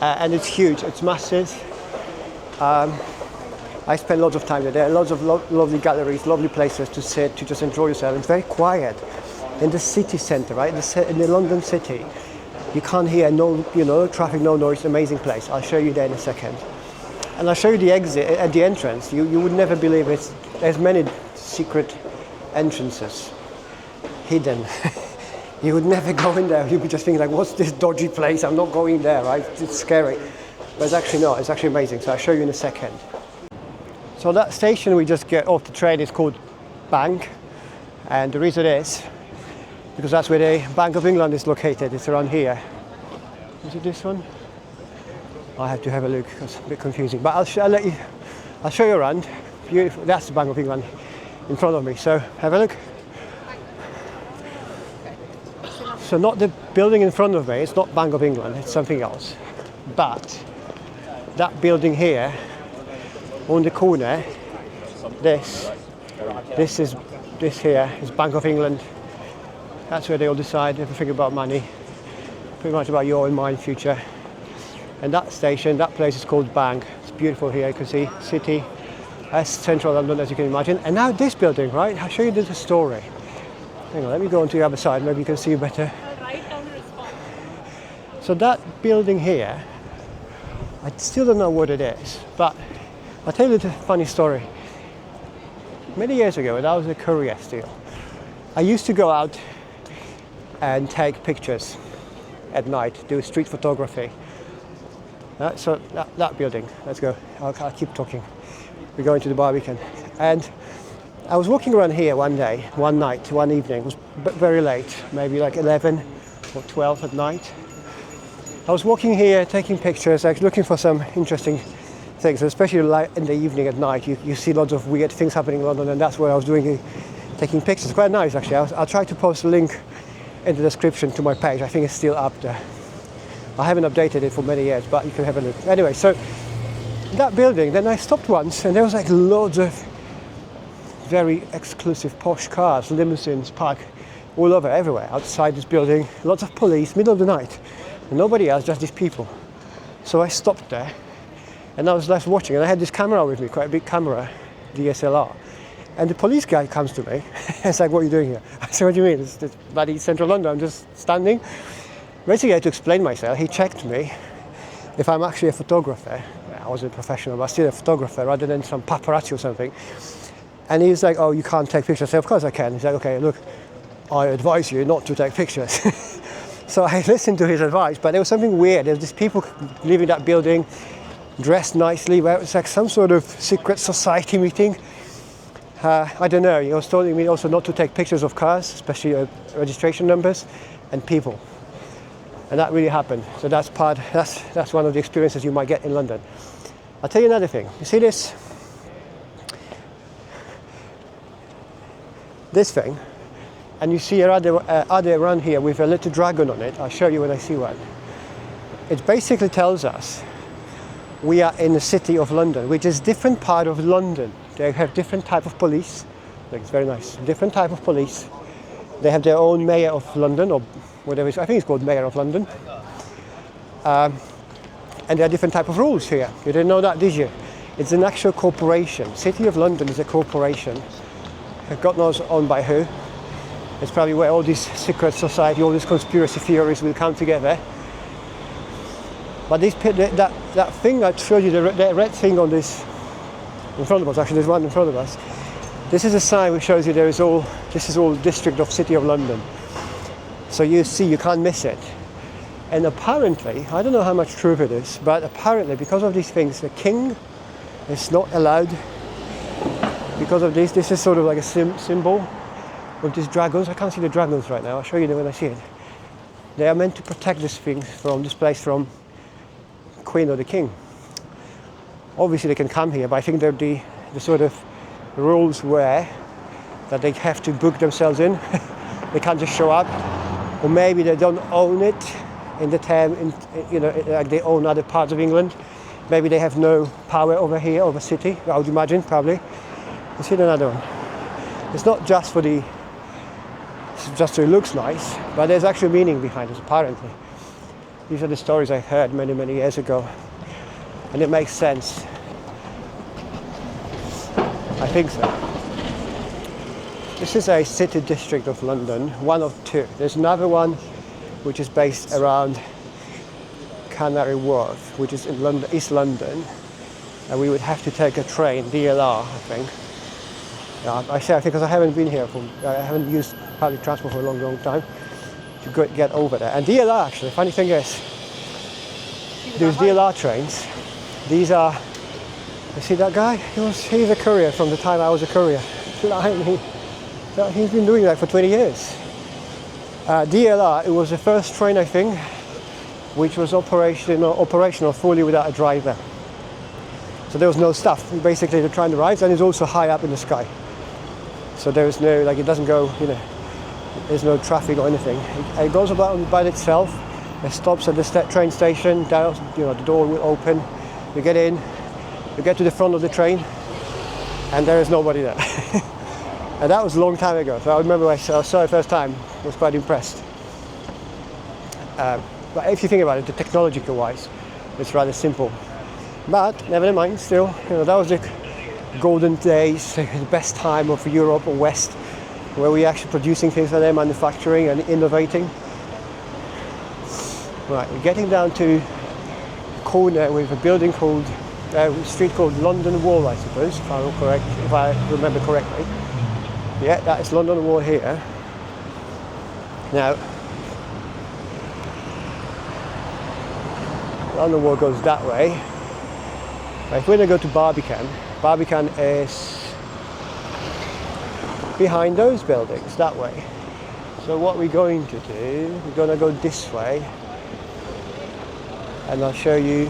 And it's huge, it's massive. I spend lots of time there. There are lots of lovely galleries, lovely places to sit, to just enjoy yourself. It's very quiet in the city centre, right? In the London city, you can't hear no traffic, no noise. Amazing place. I'll show you there in a second, and I'll show you the exit at the entrance. You would never believe it. There's many secret entrances hidden. You would never go in there. You'd be just thinking like, what's this dodgy place? I'm not going there, right? It's scary. But it's actually not. It's actually amazing. So I'll show you in a second. So that station we just get off the train is called Bank. And the reason is because that's where the Bank of England is located. It's around here. Is it this one? I have to have a look. It's a bit confusing. But I'll show you around. Beautiful. That's the Bank of England in front of me. So have a look. So not the building in front of me, it's not Bank of England, it's something else. But that building here, on the corner, this here is Bank of England. That's where they all decide everything about money, pretty much about your and mine future. And that station, that place is called Bank. It's beautiful here, you can see city, as central London as you can imagine. And now this building, right, I'll show you the story. Hang on, let me go on to the other side, maybe you can see better. So that building here, I still don't know what it is, but I'll tell you a funny story. Many years ago, when I was a courier still, I used to go out and take pictures at night, do street photography. So that building, let's go, I'll keep talking. We're going to the Barbican. And I was walking around here one day, one night, one evening. It was very late, maybe like 11 or 12 at night. I was walking here, taking pictures, like looking for some interesting things, especially in the evening at night. You see lots of weird things happening in London, and that's what I was doing, taking pictures. Quite nice, actually. I'll try to post a link in the description to my page. I think it's still up there. I haven't updated it for many years, but you can have a look. Anyway, so that building, then I stopped once, and there was like loads of very exclusive posh cars, limousines parked all over, everywhere, outside this building, lots of police, middle of the night, and nobody else, just these people. So I stopped there, and I was left watching, and I had this camera with me, quite a big camera, DSLR, and the police guy comes to me, it's like, what are you doing here? I said, what do you mean? It's bloody central London, I'm just standing. Basically, I had to explain myself. He checked me if I'm actually a photographer. I wasn't a professional, but still a photographer, rather than some paparazzi or something. And he's like, oh, you can't take pictures. I said, of course I can. He's like, okay, look, I advise you not to take pictures. So I listened to his advice, but there was something weird. There's these people leaving that building, dressed nicely, where it's like some sort of secret society meeting. I don't know, he was telling me also not to take pictures of cars, especially registration numbers, and people. And that really happened. So that's one of the experiences you might get in London. I'll tell you another thing. You see this thing, and you see other around here with a little dragon on it. I'll show you when I see one. It basically tells us we are in the city of London, which is different part of London. They have different type of police. Like, it's very nice. Different type of police. They have their own mayor of London, or whatever. I think it's called mayor of London. And there are different type of rules here. You didn't know that, did you? It's an actual corporation. City of London is a corporation. God knows owned by who. It's probably where all these secret society, all these conspiracy theories will come together. But that thing I showed you, the red thing on this, in front of us, actually there's one in front of us. This is a sign which shows you this is all district of City of London. So you see, you can't miss it. And apparently, I don't know how much truth it is, but apparently because of these things, the king is not allowed. Because of this is sort of like a symbol of these dragons. I can't see the dragons right now. I'll show you them when I see it. They are meant to protect this place from Queen or the King. Obviously they can come here, but I think they're the sort of rules were that they have to book themselves in. They can't just show up, or maybe they don't own it in the term, like they own other parts of England. Maybe they have no power over here, over city. I would imagine, probably. You see another one. It's not just so it looks nice, but there's actually meaning behind it, apparently. These are the stories I heard many, many years ago, and it makes sense. think so. This is a city district of London, one of two. There's another one which is based around Canary Wharf, which is in London, East London, and we would have to take a train, DLR, I think. Yeah, I say I think because I haven't been here I haven't used public transport for a long time to get over there. And DLR, actually, funny thing is, these DLR trains, these are, you see that guy? He's a courier from the time I was a courier. He's been doing that for 20 years. DLR, it was the first train, I think, which was operational fully without a driver. So there was no stuff. Basically, the train arrives and it's also high up in the sky. So there is no, like, it doesn't go, there's no traffic or anything. It goes about by itself. It stops at the train station. The door will open. You get in. You get to the front of the train, and there is nobody there. And that was a long time ago. So I remember when I saw it first time. I was quite impressed. But if you think about it, the technological-wise, it's rather simple. But never mind. Still, that was the golden days, the best time of Europe or West, where we actually producing things for them, manufacturing and innovating. Right, we're getting down to a corner with a building called, street called London Wall, I suppose, if I remember correctly. Yeah, that is London Wall here. Now, London Wall goes that way. But if we're going to go to Barbican, Barbican is behind those buildings, that way. So what we're going to do, we're going to go this way, and I'll show you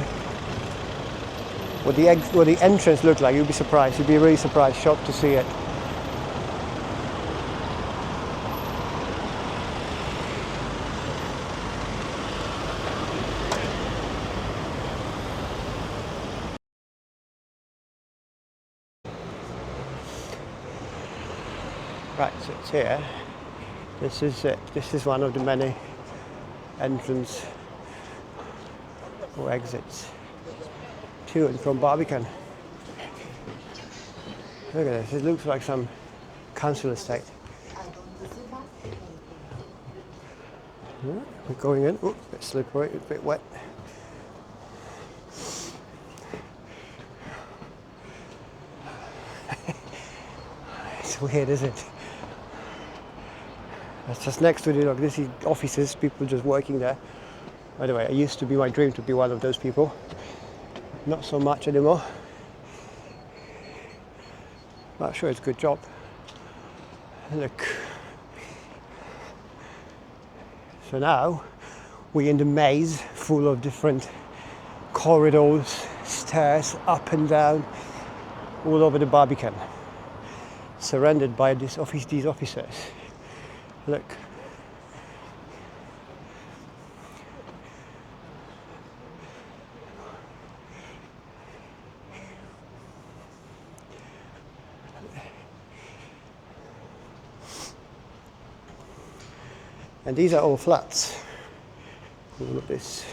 what the entrance looks like. You'll be surprised. You'll be really surprised, shocked to see it. Right, so it's here. This is it. This is one of the many entrance or exits to and from Barbican. Look at this. It looks like some council estate. We're going in. Oh, a bit slippery, a bit wet. It's weird, isn't it? That's just next to the this is offices, people just working there. By the way, it used to be my dream to be one of those people. Not so much anymore. But I'm sure it's a good job. Look. So now we're in the maze full of different corridors, stairs, up and down, all over the Barbican. Surrounded by these officers. Look. And these are all flats. All of this.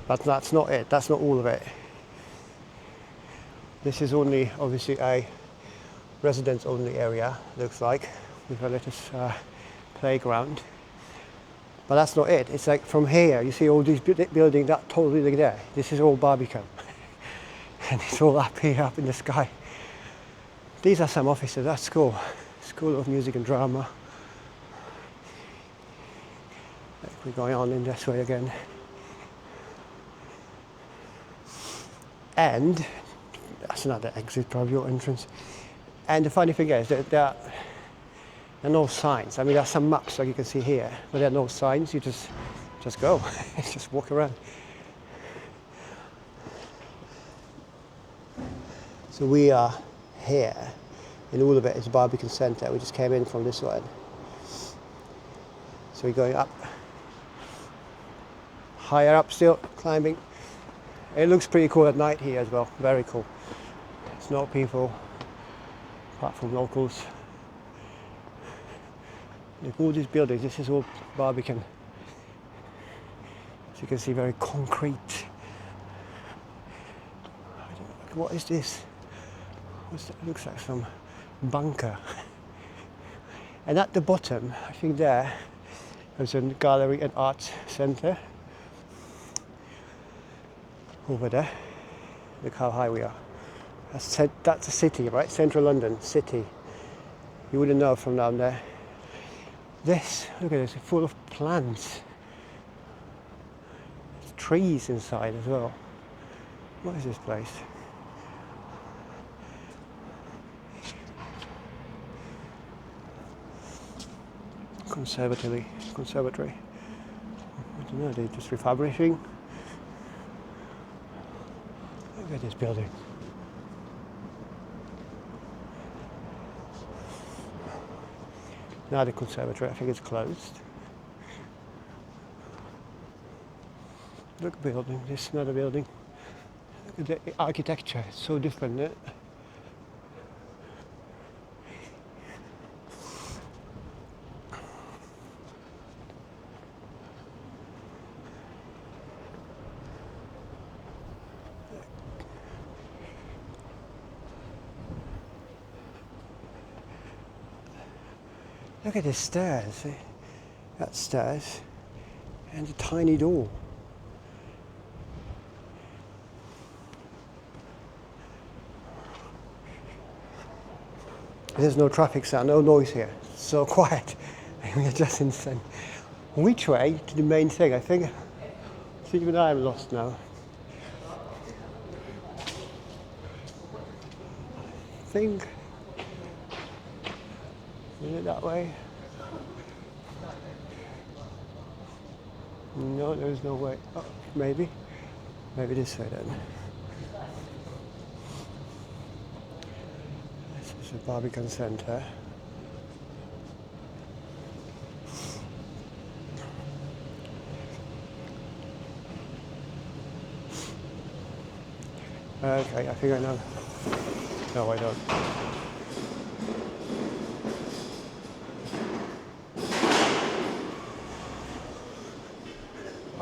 But that's not it. That's not all of it. This is only obviously a residents only area, looks like, with a little playground. But that's not it. It's like from here, you see all these buildings that totally there. This is all Barbican. And it's all up here, up in the sky. These are some offices, that's school. School of Music and Drama. We're going on in this way again. And that's another exit, probably, or entrance. And the funny thing is that there are no signs. I mean, there are some maps, like you can see here, but there are no signs. You just go, just walk around. So we are here, and all of it is Barbican Centre. We just came in from this one. So we're going up, higher up still, climbing. It looks pretty cool at night here as well, very cool. There's no people, apart from locals. Look, all these buildings, this is all Barbican. As you can see, very concrete, What is this? What's that? Looks like some bunker. And at the bottom, I think there's a gallery and arts centre. Over there. Look how high we are. That's a city, right? Central London, city. You wouldn't know from down there. This, look at this, full of plants. There's trees inside as well. What is this place? Conservatory. I don't know, they're just refurbishing. Look at this building. Now the conservatory, I think it's closed. Look, building, this is another building. Look at the architecture, it's so different, isn't it? Look at the stairs, see? That's stairs and a tiny door. There's no traffic sound, no noise here. It's so quiet. We're just insane. Which way to the main thing? I think even I'm lost now. I think. Is it that way? No, there's no way. Oh, maybe. Maybe this way then. This is the Barbican Centre. Okay, I think I know. No, I don't.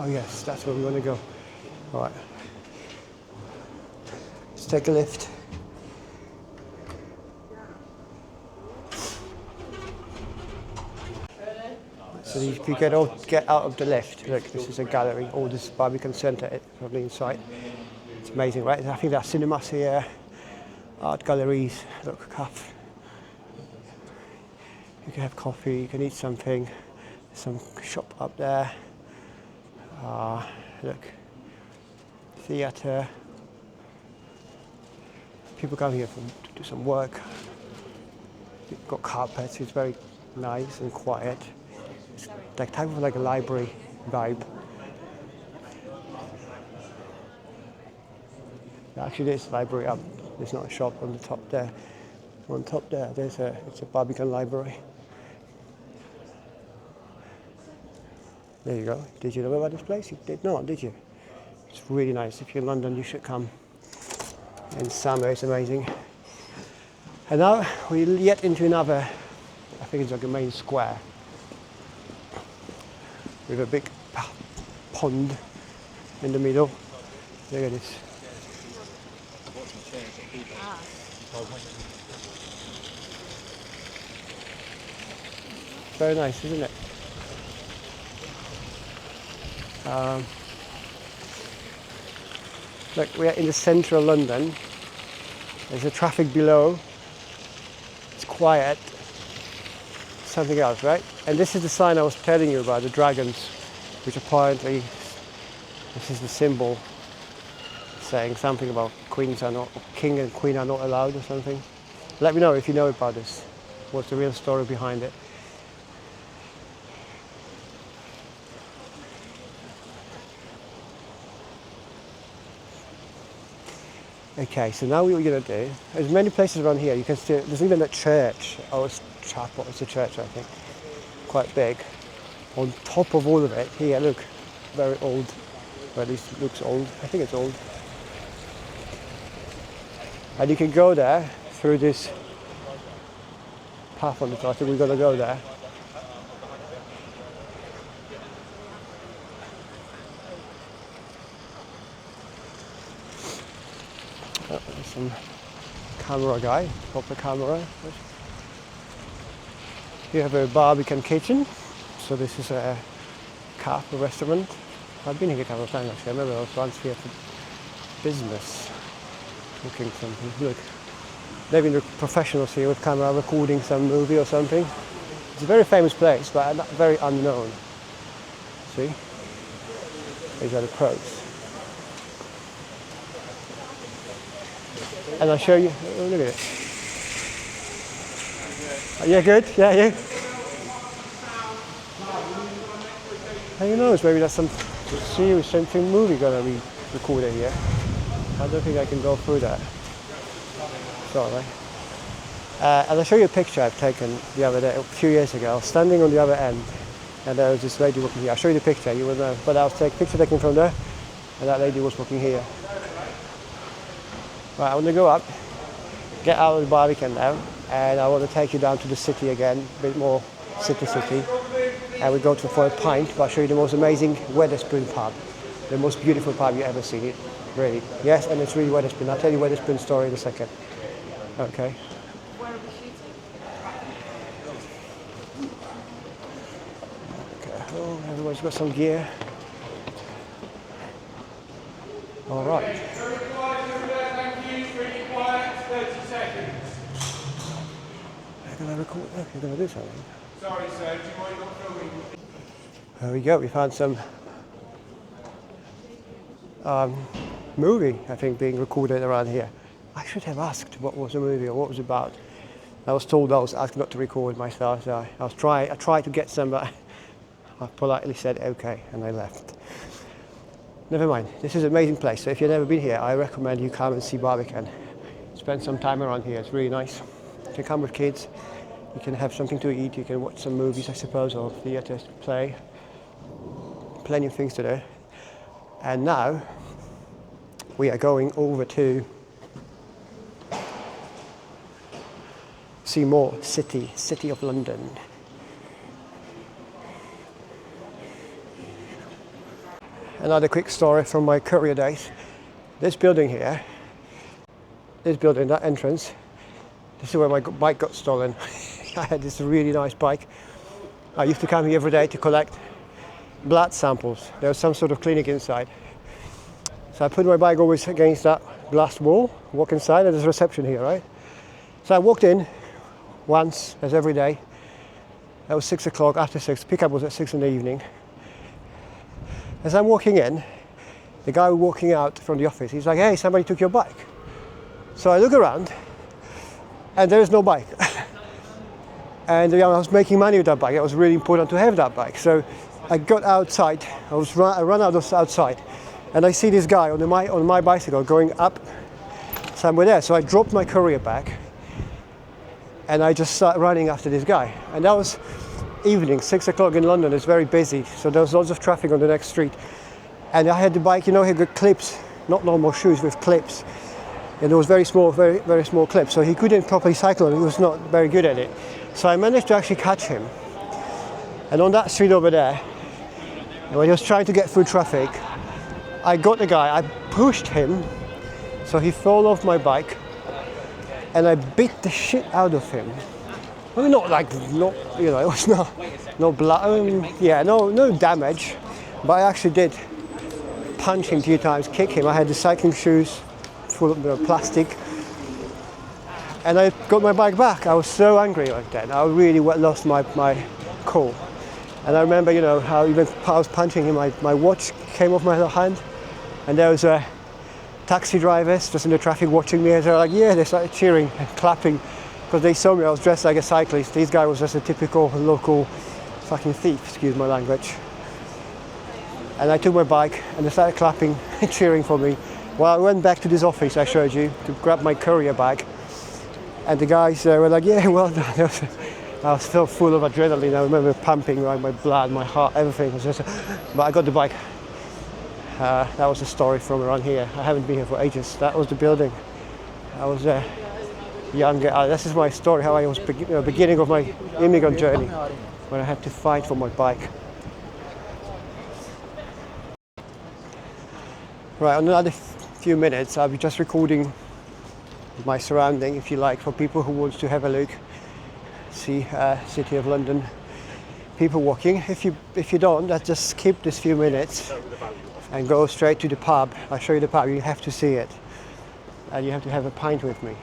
Oh yes, that's where we're going to go. All right. Let's take a lift. So if you get out of the lift, look, this is a gallery, all this Barbican Centre from the inside. It's amazing, right? I think there are cinemas here, art galleries, look, cafe. You can have coffee, you can eat something. There's some shop up there. Look, theatre. People come here to do some work. You've got carpets, it's very nice and quiet. It's like type of like a library vibe. Actually, there's a library up. There's not a shop on the top there. On top there, it's a Barbican library. There you go. Did you know about this place? You did not, did you? It's really nice. If you're in London, you should come. In summer, it's amazing. And now we get into another, I think it's like a main square, with a big pond in the middle. Look at this. Very nice, isn't it? Look, we are in the centre of London. There's a traffic below. It's quiet. Something else, right? And this is the sign I was telling you about, the dragons, which apparently, this is the symbol saying something about king and queen are not allowed or something. Let me know if you know about this. What's the real story behind it? Okay, so now what we're going to do, there's many places around here. You can see, there's even a church. Oh, it's chapel, it's a church, I think. Quite big. On top of all of it, here, look, very old. Or at least it looks old. I think it's old. And you can go there through this path on the top. I think we're going to go there. There's some camera guy, proper camera. You have a Barbican kitchen. So this is a cafe restaurant. I've been here a couple of times actually. I remember I was once here for business, cooking something. Look, they've been professionals here with camera recording some movie or something. It's a very famous place, but not very unknown. See? These are the pros. And I'll show you, oh, look at it. Yeah, good? Yeah, you? Who knows, maybe there's some serious something movie gonna be recorded here. I don't think I can go through that. Sorry. And I'll show you a picture I've taken the other day, a few years ago. I was standing on the other end, and there was this lady walking here. I'll show you the picture, you will know. But I was taking a picture taken from there, and that lady was walking here. Right, I want to go up, get out of the Barbican now, and I want to take you down to the city again, a bit more city. And we go for a pint, but I'll show you the most amazing Wetherspoon pub. The most beautiful pub you've ever seen, really. Yes, and it's really Wetherspoon. I'll tell you Wetherspoon's story in a second. Okay. Where are we shooting? Okay. Oh, everyone's got some gear. All right. Can I record? Oh, you're going to do something. Sorry, sir. Do you mind not filming? There we go. We found some movie, I think, being recorded around here. I should have asked what was the movie or what it was about. I was told I was asked not to record myself, so I tried to get some, but I politely said okay, and I left. Never mind. This is an amazing place. So if you've never been here, I recommend you come and see Barbican. Spend some time around here. It's really nice. You can come with kids. You can have something to eat. You can watch some movies, I suppose, or theatres, play. Plenty of things to do. And now we are going over to see more city of London. Another quick story from my courier days. This building here, that entrance, this is where my bike got stolen. I had this really nice bike. I used to come here every day to collect blood samples. There was some sort of clinic inside. So I put my bike always against that glass wall, walk inside, and there's a reception here, right? So I walked in once, as every day. That was 6 o'clock, after 6, pickup was at 6 in the evening. As I'm walking in, the guy walking out from the office, he's like, hey, somebody took your bike. So I look around, and there is no bike. And I was making money with that bike. It was really important to have that bike. So I got outside, I ran outside, and I see this guy on my bicycle going up somewhere there. So I dropped my courier bag, and I just started running after this guy. And that was evening, 6 o'clock in London. It's very busy, so there was lots of traffic on the next street. And I had the bike, you know, he got clips, not normal shoes, with clips. And it was very small clips, so he couldn't properly cycle, and he was not very good at it. So I managed to actually catch him. And on that street over there, when he was trying to get through traffic, I got the guy, I pushed him, so he fell off my bike, and I beat the shit out of him. I mean, it was no blood, no damage, but I actually did punch him a few times, kick him. I had the cycling shoes full of plastic, and I got my bike back. I was so angry like that. I really lost my cool. And I remember, how even I was punching him, my watch came off my hand, and there was taxi drivers just in the traffic watching me, and they're like, yeah, they started cheering and clapping, because they saw me. I was dressed like a cyclist. This guy was just a typical local fucking thief, excuse my language. And I took my bike, and they started clapping and cheering for me. Well, I went back to this office I showed you to grab my courier bag, and the guys were like, yeah, well done. I was still full of adrenaline. I remember pumping, like, my blood, my heart, everything. But I got the bike. That was the story from around here. I haven't been here for ages. That was the building. I was younger. This is my story, how I was beginning of my immigrant journey, when I had to fight for my bike. Right, in another few minutes, I'll be just recording my surrounding, if you like, for people who want to have a look, see City of London, people walking. If you don't, just skip this few minutes and go straight to the pub. I'll show you the pub. You have to see it, and you have to have a pint with me,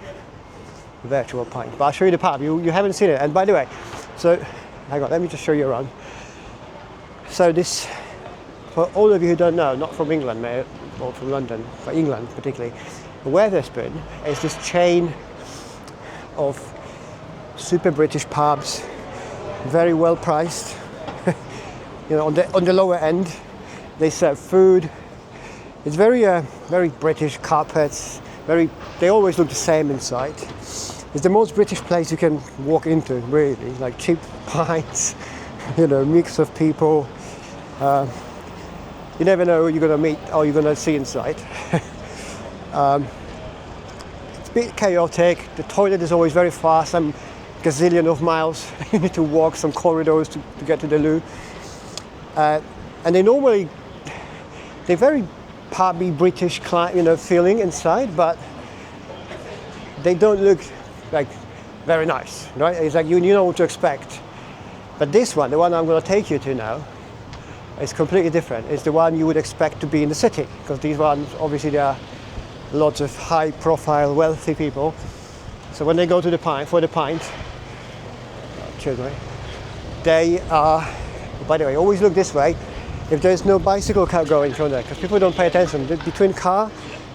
a virtual pint. But I'll show you the pub. You haven't seen it. And by the way, so hang on, let me just show you around. So this, for all of you who don't know, not from England, or from London, but England particularly, Wetherspoon is this chain of super British pubs, very well priced. You know, on the lower end, they serve food. It's very British carpets. They always look the same inside. It's the most British place you can walk into, really. Like cheap pints, you know, mix of people. You never know who you're going to meet or you're going to see inside. It's a bit chaotic. The toilet is always very far, some gazillion of miles. You need to walk some corridors to get to the loo. And they're very pubby British, you know, feeling inside, but they don't look like very nice, right? It's like you know what to expect. But this one, the one I'm going to take you to now, is completely different. It's the one you would expect to be in the city, because these ones, obviously, there are lots of high-profile, wealthy people. So when they go to the pint for the pint, cheers, mate. They are. By the way, always look this way. If there's no bicycle car going from there, because people don't pay attention. Between car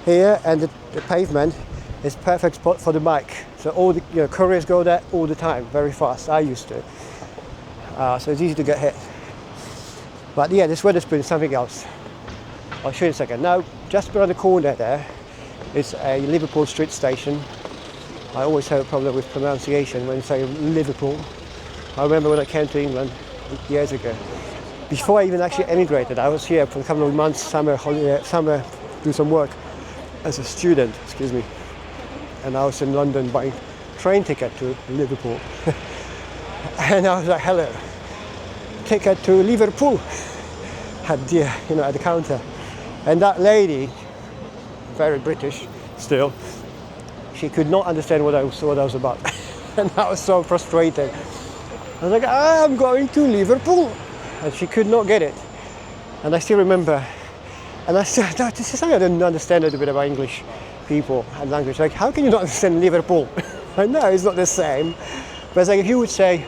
here and the pavement is perfect spot for the bike. So all the couriers go there all the time, very fast. I used to. So it's easy to get hit. But yeah, this Wetherspoon is something else. I'll show you in a second. Now, just around the corner there is a Liverpool Street station. I always have a problem with pronunciation when you say Liverpool. I remember when I came to England years ago. Before I even actually emigrated, I was here for a couple of months, summer, do some work as a student, excuse me. And I was in London buying train ticket to Liverpool. And I was like, hello, ticket to Liverpool at the counter. And that lady, very British still, she could not understand what I was about. And I was so frustrated. I was like, I'm going to Liverpool. And she could not get it. And I still remember, and I said, this is something I didn't understand a little bit about English people and language. Like, how can you not understand Liverpool? I know it's not the same. But it's like if you would say,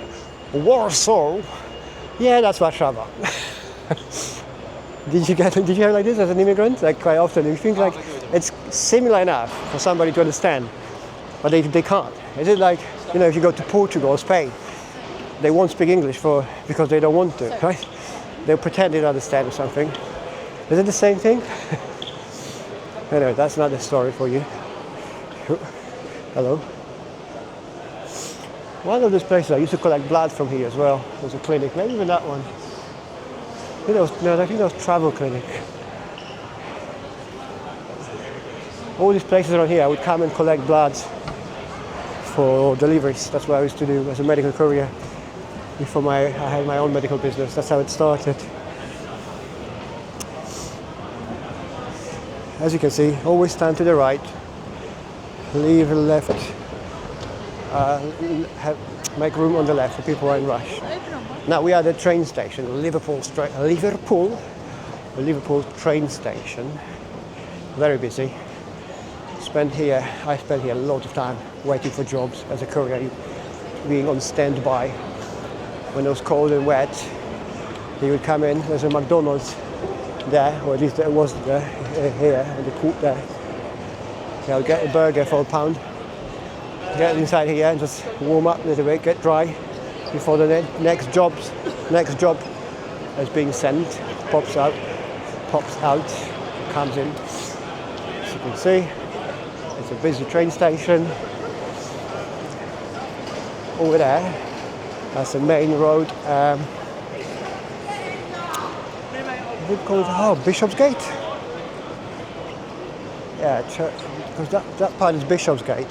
Warsaw, yeah, that's Warszawa. Did you have like this as an immigrant? Like quite often, you think like it's similar enough for somebody to understand, but they can't. Is it like, if you go to Portugal or Spain, they won't speak English because they don't want to, right? They'll pretend they don't understand or something. Is it the same thing? Anyway, that's another story for you. Hello. One of those places I used to collect blood from here as well. There's a clinic, maybe even that one. I think that was travel clinic. All these places around here, I would come and collect blood for deliveries. That's what I used to do as a medical courier before I had my own medical business. That's how it started. As you can see, always stand to the right, leave the left, make room on the left for people who are in rush. Now we are at the train station, Liverpool train station. Very busy. I spent here a lot of time waiting for jobs as a courier, being on standby. When it was cold and wet, he would come in. There's a McDonald's there, or at least there was there, here, in the court there. So I'll get a burger for £1. Get inside here and just warm up a little bit, get dry before the next job is being sent. Pops out, comes in. As you can see, it's a busy train station. Over there, that's the main road. What do you call it? Oh, Bishopsgate. Yeah, because that part is Bishopsgate,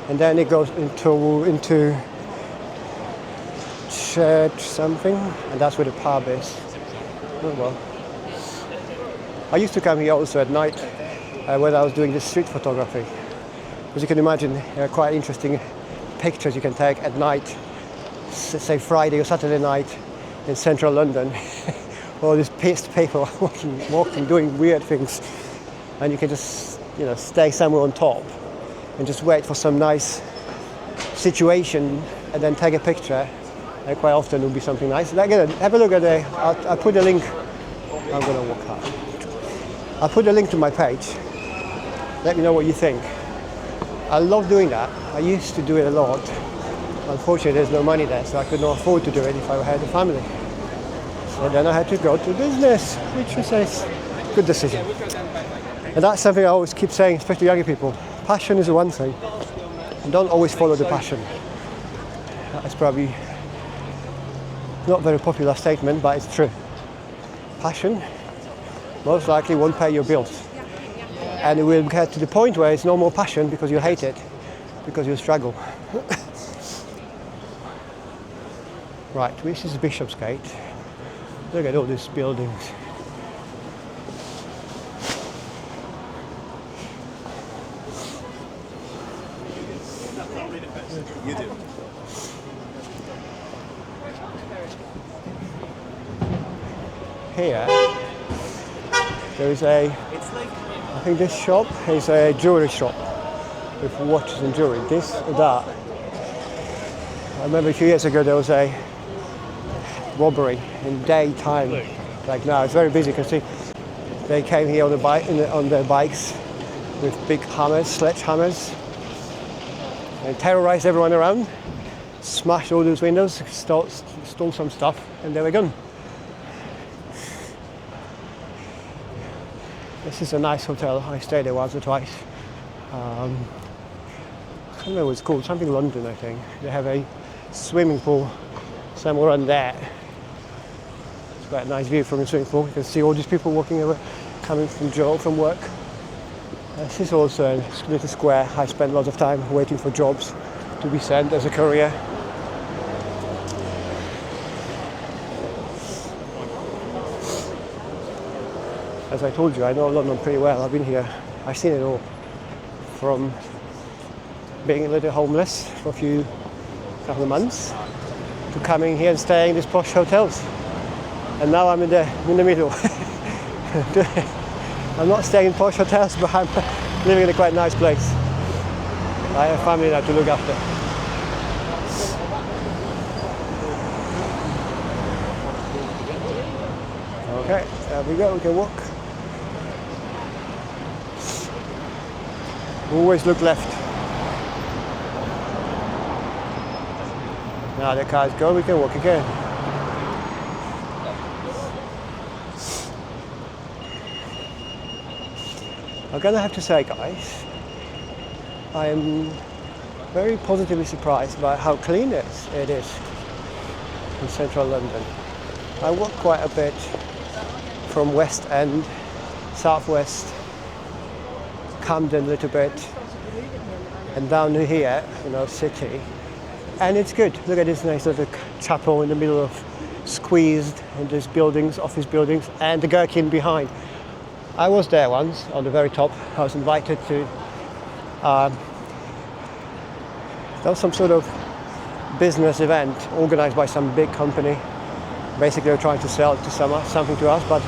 and then it goes into church something, and that's where the pub is. Oh well. I used to come here also at night when I was doing the street photography. As you can imagine, there are quite interesting pictures you can take at night, say Friday or Saturday night in central London. All these pissed people walking, doing weird things, and you can just, you know, stay somewhere on top and just wait for some nice situation and then take a picture. And quite often it will be something nice. Again, have a look at I'll put a link. I'm going to walk out. I'll put a link to my page. Let me know what you think. I love doing that. I used to do it a lot. Unfortunately, there's no money there, so I could not afford to do it if I had a family. So then I had to go to business, which was a good decision. And that's something I always keep saying, especially to younger people. Passion is the one thing. And don't always follow the passion. That's probably not a very popular statement, but it's true. Passion most likely won't pay your bills. And it will get to the point where it's no more passion because you hate it, because you struggle. Right, this is Bishopsgate. Look at all these buildings. You do. Here, there is I think this shop is a jewellery shop with watches and jewellery. This, that. I remember a few years ago there was a robbery in daytime. Like now, it's very busy. You can see they came here on on their bikes with big hammers, sledgehammers, and terrorized everyone around. Smashed all those windows, stole some stuff, and they were gone. This is a nice hotel. I stayed there once or twice. I don't know what it's called, something London, I think. They have a swimming pool somewhere on there. It's quite a nice view from the swimming pool. You can see all these people walking over, coming from work. This is also a little square. I spent lots of time waiting for jobs to be sent as a courier. As I told you, I know London pretty well. I've been here, I've seen it all. From being a little homeless for a couple of months, to coming here and staying in these posh hotels. And now I'm in the middle. I'm not staying in posh hotels, but I'm living in a quite nice place. I have a family now to look after. Okay, there we go, we can walk. Always look left. Now the car's gone, we can walk again. I'm gonna have to say, guys, I am very positively surprised by how clean it is in central London. I walk quite a bit from West End, Southwest, Camden a little bit, and down here, city. And it's good. Look at this nice little chapel in the middle of squeezed and there's buildings, office buildings, and the Gherkin behind. I was there once on the very top. I was invited to there was some sort of business event organized by some big company. Basically, they were trying to sell something to us, but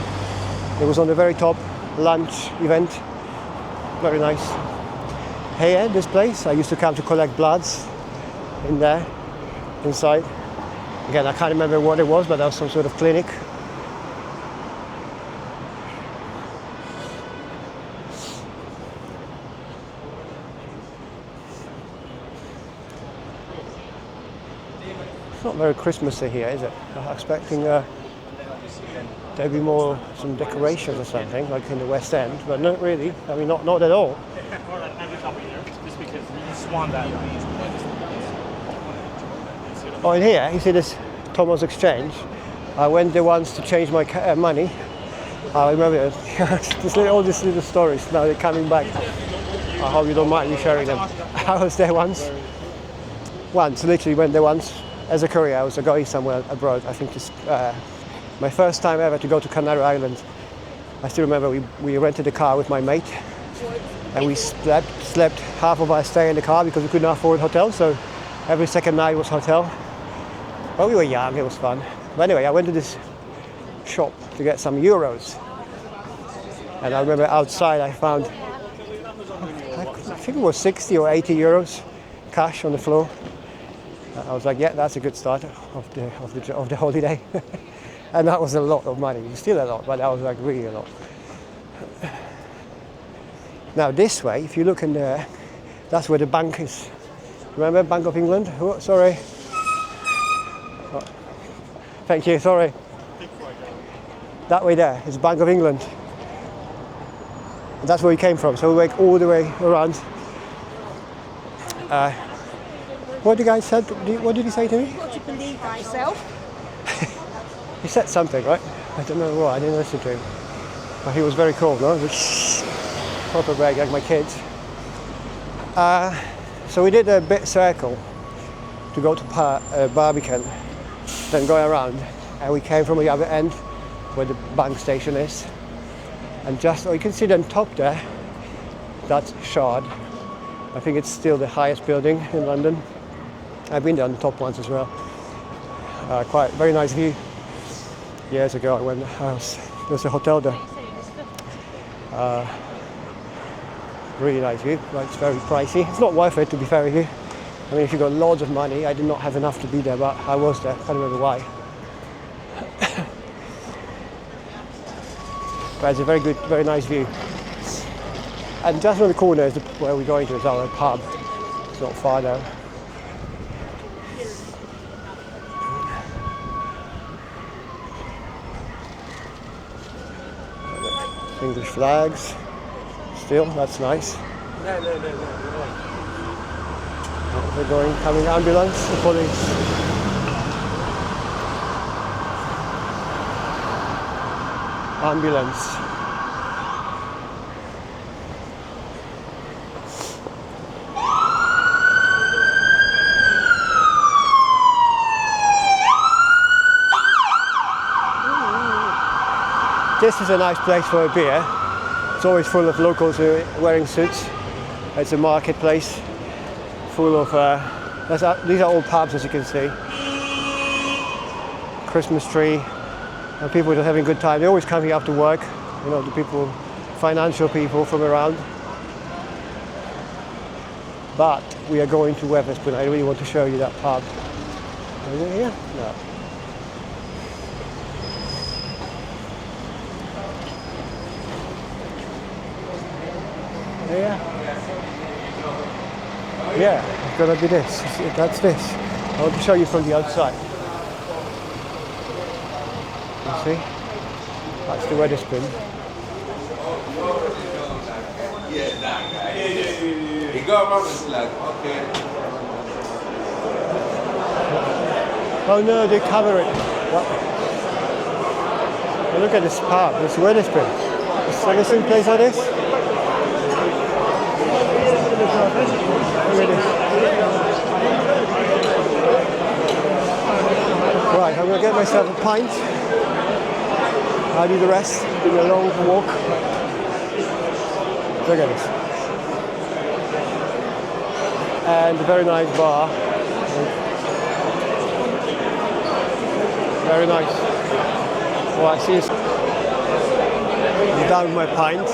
it was on the very top, lunch event. Very nice. Here, this place, I used to come to collect bloods in there, inside. Again, I can't remember what it was, but that was some sort of clinic. It's not very Christmassy here, is it? I was expecting there'd be some decorations or something, like in the West End, but not really. I mean, not at all. Oh, in here, you see this Thomas Exchange. I went there once to change my money. I remember all these little stories. Now they're coming back. I hope you don't mind me sharing them. I was there once, literally went there once as a courier. I was going somewhere abroad. I think just my first time ever to go to Canary Islands. I still remember we rented a car with my mate, and we slept half of our stay in the car because we couldn't afford hotel. So every second night was hotel. Well, we were young, it was fun. But anyway, I went to this shop to get some euros. And I remember outside I found, I think it was 60 or 80 euros cash on the floor. I was like, yeah, that's a good start of the holiday. And that was a lot of money. Still a lot, but that was like really a lot. Now this way, if you look in there, that's where the bank is. Remember Bank of England? Oh, sorry. Oh, thank you, sorry. That way there is Bank of England. And that's where we came from. So we went all the way around. What the guy said? What did he say to me? What do you believe myself? He said something, right? I don't know what. I didn't listen to him. But he was very cool, no? Proper brag like my kids. So we did a bit circle to go to Barbican, then go around, and we came from the other end where the bank station is. And just, you can see on top there, that's Shard. I think it's still the highest building in London. I've been there on the top ones as well. Quite very nice view. Years ago, when there was a hotel there. Really nice view, but it's very pricey. It's not worth it, to be fair with you. I mean, if you've got loads of money, I did not have enough to be there, but I was there. I can't remember why. But it's a very good, very nice view. And just around the corner is where we're going to, is our pub. It's not far now. English flags. Still, that's nice. No. We're going, coming ambulance, the police. Ambulance. This is a nice place for a beer. It's always full of locals who are wearing suits. It's a marketplace full of, these are all pubs, as you can see. Christmas tree, and people are having a good time. They're always coming after work, you know, the people, financial people from around. But we are going to Wetherspoon. I really want to show you that pub. Is it here? No. Yeah, it's gonna be this. That's this. I want to show you from the outside. You see? That's the Wetherspoon. You go around and like, okay. Oh no, they cover it. What? Look at this pub. It's Wetherspoon. It's like the same place like this. Right, I'm going to get myself a pint. I'll do the rest in a long walk. Look at this. And a very nice bar. Very nice. Well, I see I'm down with my pint.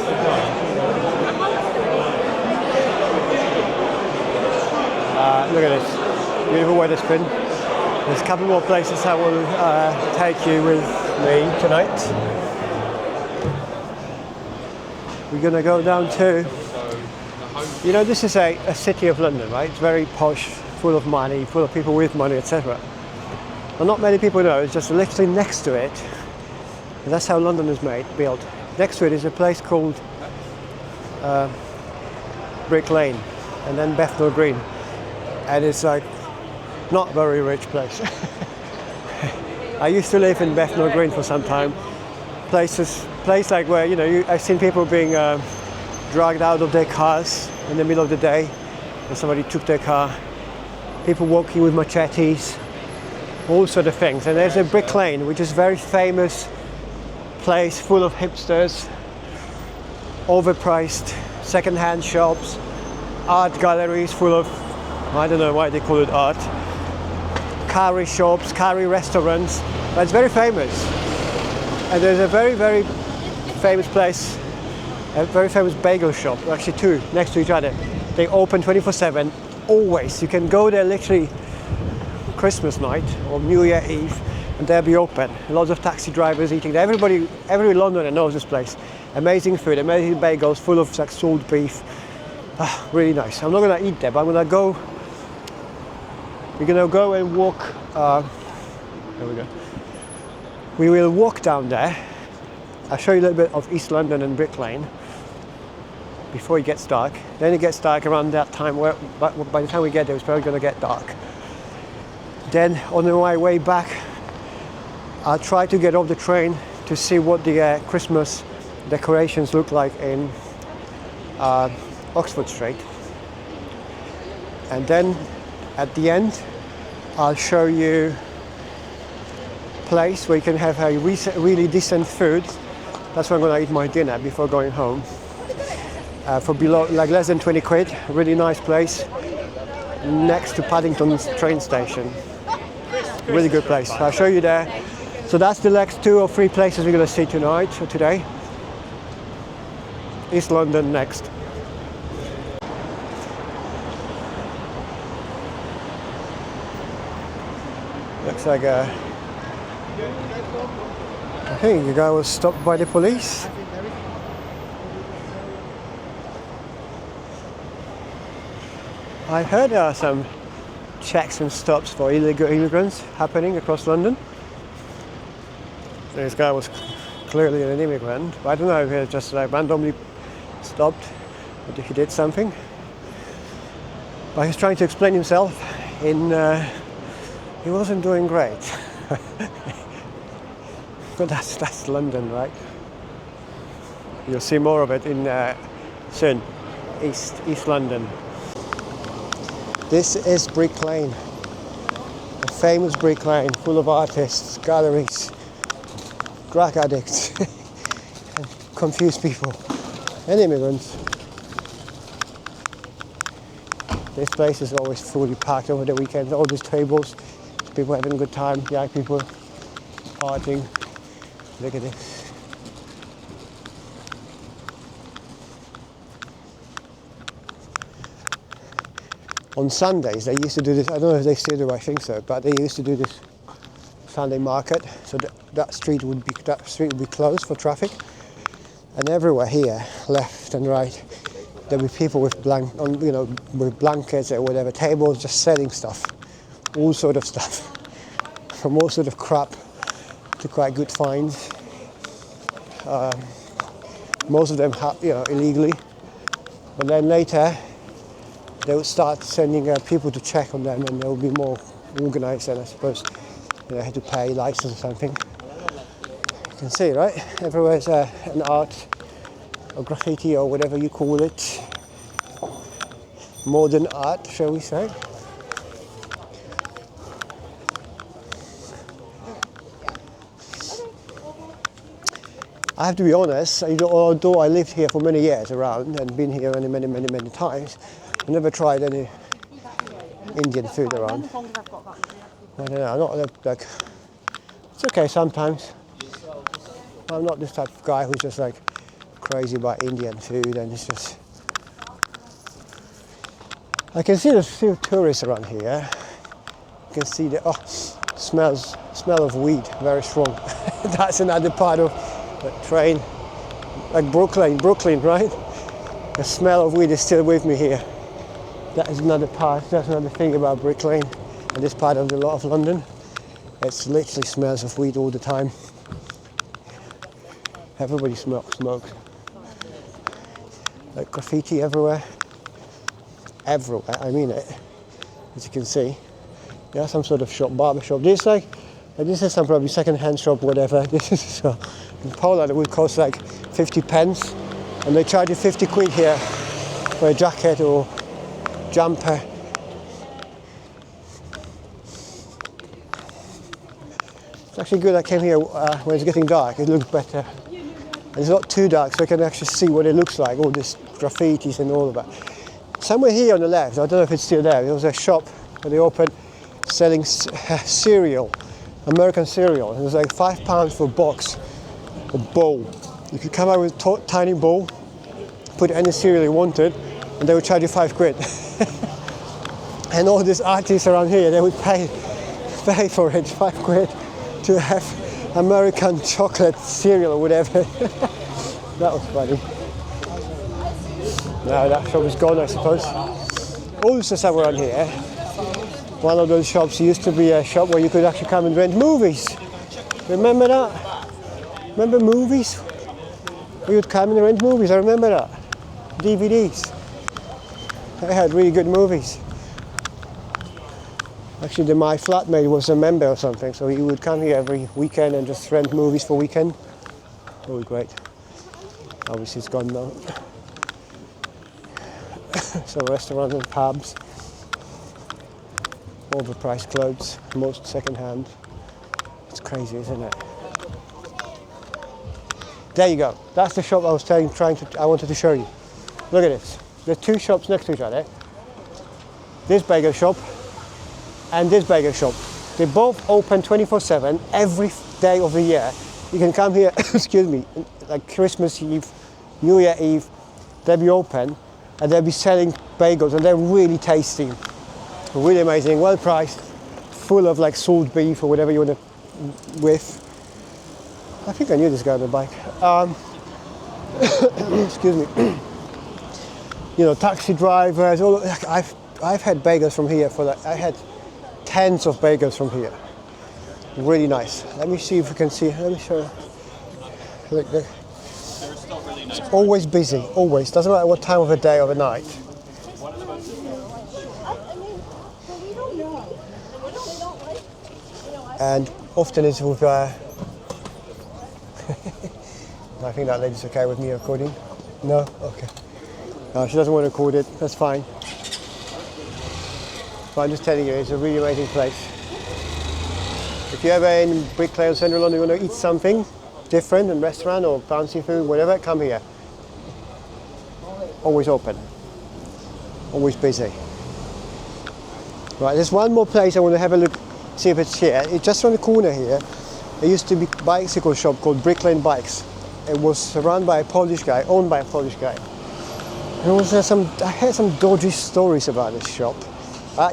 Look at this, beautiful Wetherspoon. There's a couple more places I will take you with me tonight. We're going to go down to, you know, this is a city of London, right? It's very posh, full of money, full of people with money, etc. But not many people know, it's just literally next to it. And that's how London is built. Next to it is a place called Brick Lane, and then Bethnal Green. And it's like not a very rich place. I used to live in Bethnal Green for some time. Place like where, you know, I've seen people being dragged out of their cars in the middle of the day, and somebody took their car. People walking with machetes, all sort of things. And there's a Brick Lane, which is a very famous place full of hipsters, overpriced second-hand shops, art galleries full of, I don't know why they call it art, curry shops, curry restaurants, but it's very famous. And there's a very, very famous place, a very famous bagel shop, actually two next to each other. They open 24/7, always. You can go there literally Christmas night or New Year Eve and they'll be open. Lots of taxi drivers eating there. Every Londoner knows this place. Amazing food, amazing bagels full of like salt beef. Really nice. I'm not gonna eat there, but I'm gonna go. We're gonna go and walk. There we go. We will walk down there. I'll show you a little bit of East London and Brick Lane before it gets dark. Then it gets dark around that time. Where, by the time we get there, it's probably gonna get dark. Then on my way back, I'll try to get off the train to see what the Christmas decorations look like in Oxford Street. And then at the end, I'll show you a place where you can have a really decent food. That's where I'm going to eat my dinner before going home. For below, like less than 20 quid, really nice place next to Paddington train station. Really good place. I'll show you there. So that's the next 2 or 3 places we're going to see tonight or today. East London next. Looks like I think the guy was stopped by the police. I heard there are some checks and stops for illegal immigrants happening across London. This guy was clearly an immigrant, but I don't know if he was just like randomly stopped or if he did something. But he's trying to explain himself in he wasn't doing great. But that's London, right? You'll see more of it in soon, East London. This is Brick Lane, a famous Brick Lane full of artists, galleries, drug addicts, and confused people, and immigrants. This place is always fully packed over the weekend. All these tables, people having a good time, young people partying. Look at this. On Sundays, they used to do this. I don't know if they still do. I think so, but they used to do this Sunday market. So that street would be closed for traffic, and everywhere here, left and right, there'll be people with with blankets or whatever, tables just selling stuff, all sort of stuff, from all sort of crap to quite good finds. Most of them, illegally, but then later they would start sending people to check on them, and they would be more organised. And I suppose they had to pay license or something. You can see, right? Everywhere's an art or graffiti or whatever you call it. Modern art, shall we say. I have to be honest, although I lived here for many years around and been here many times, I never tried any Indian food around. I don't know, I'm not like, it's okay sometimes. I'm not this type of guy who's just like crazy about Indian food, and it's just, I can see there's few tourists around here. You can see the smell of weed, very strong. That's another part of the train, like Brooklyn, right? The smell of weed is still with me here. That is another part, that's another thing about Brick Lane and this part of the lot of London. It literally smells of weed all the time. Everybody smokes. Like graffiti everywhere. Everywhere, I mean it. As you can see. Yeah, some sort of shop, barber shop. This is some probably second-hand shop, whatever. This is in Poland it would cost like 50 pence, and they charge you 50 quid here for a jacket or jumper. It's actually good I came here when it's getting dark. It looks better. And it's not too dark, so I can actually see what it looks like, all this graffitis and all of that. Somewhere here on the left, I don't know if it's still there, there was a shop where they opened selling cereal, American cereal. It was like £5 for a box, a bowl. You could come out with a tiny bowl, put any cereal you wanted, and they would charge you £5. And all these artists around here, they would pay for it, £5 to have American chocolate cereal or whatever. That was funny. Now that shop is gone, I suppose. Also somewhere around here, one of those shops used to be a shop where you could actually come and rent movies. Remember that? Remember movies? We would come and rent movies, I remember that. DVDs. They had really good movies. Actually, my flatmate was a member or something, so he would come here every weekend and just rent movies for weekend. Oh, great. Obviously, it's gone now. So restaurants and pubs. Overpriced clothes, most second-hand. It's crazy, isn't it? There you go. That's the shop I was I wanted to show you. Look at this. There are two shops next to each other. This bagel shop and this bagel shop. They both open 24/7 every day of the year. You can come here, excuse me, like Christmas Eve, New Year Eve, they'll be open and they'll be selling bagels and they're really tasty, really amazing, well priced, full of like salt beef or whatever you want to with. I think I knew this guy on the bike. Excuse me. You know, taxi drivers. I've had bagels from here I had tens of bagels from here. Really nice. Let me see if we can see. Let me show you. Look. It's always busy. Always. Doesn't matter what time of the day or the night. And often it's with. I think that lady's okay with me recording. No? Okay. No, she doesn't want to record it. That's fine. But I'm just telling you, it's a really amazing place. If you're ever in Brick Lane or Central London, you want to eat something different in restaurant or fancy food, whatever, come here. Always open. Always busy. Right, there's one more place I want to have a look, see if it's here. It's just around the corner here. There used to be a bicycle shop called Brick Lane Bikes. It was run by a Polish guy, owned by a Polish guy. There was I heard some dodgy stories about this shop.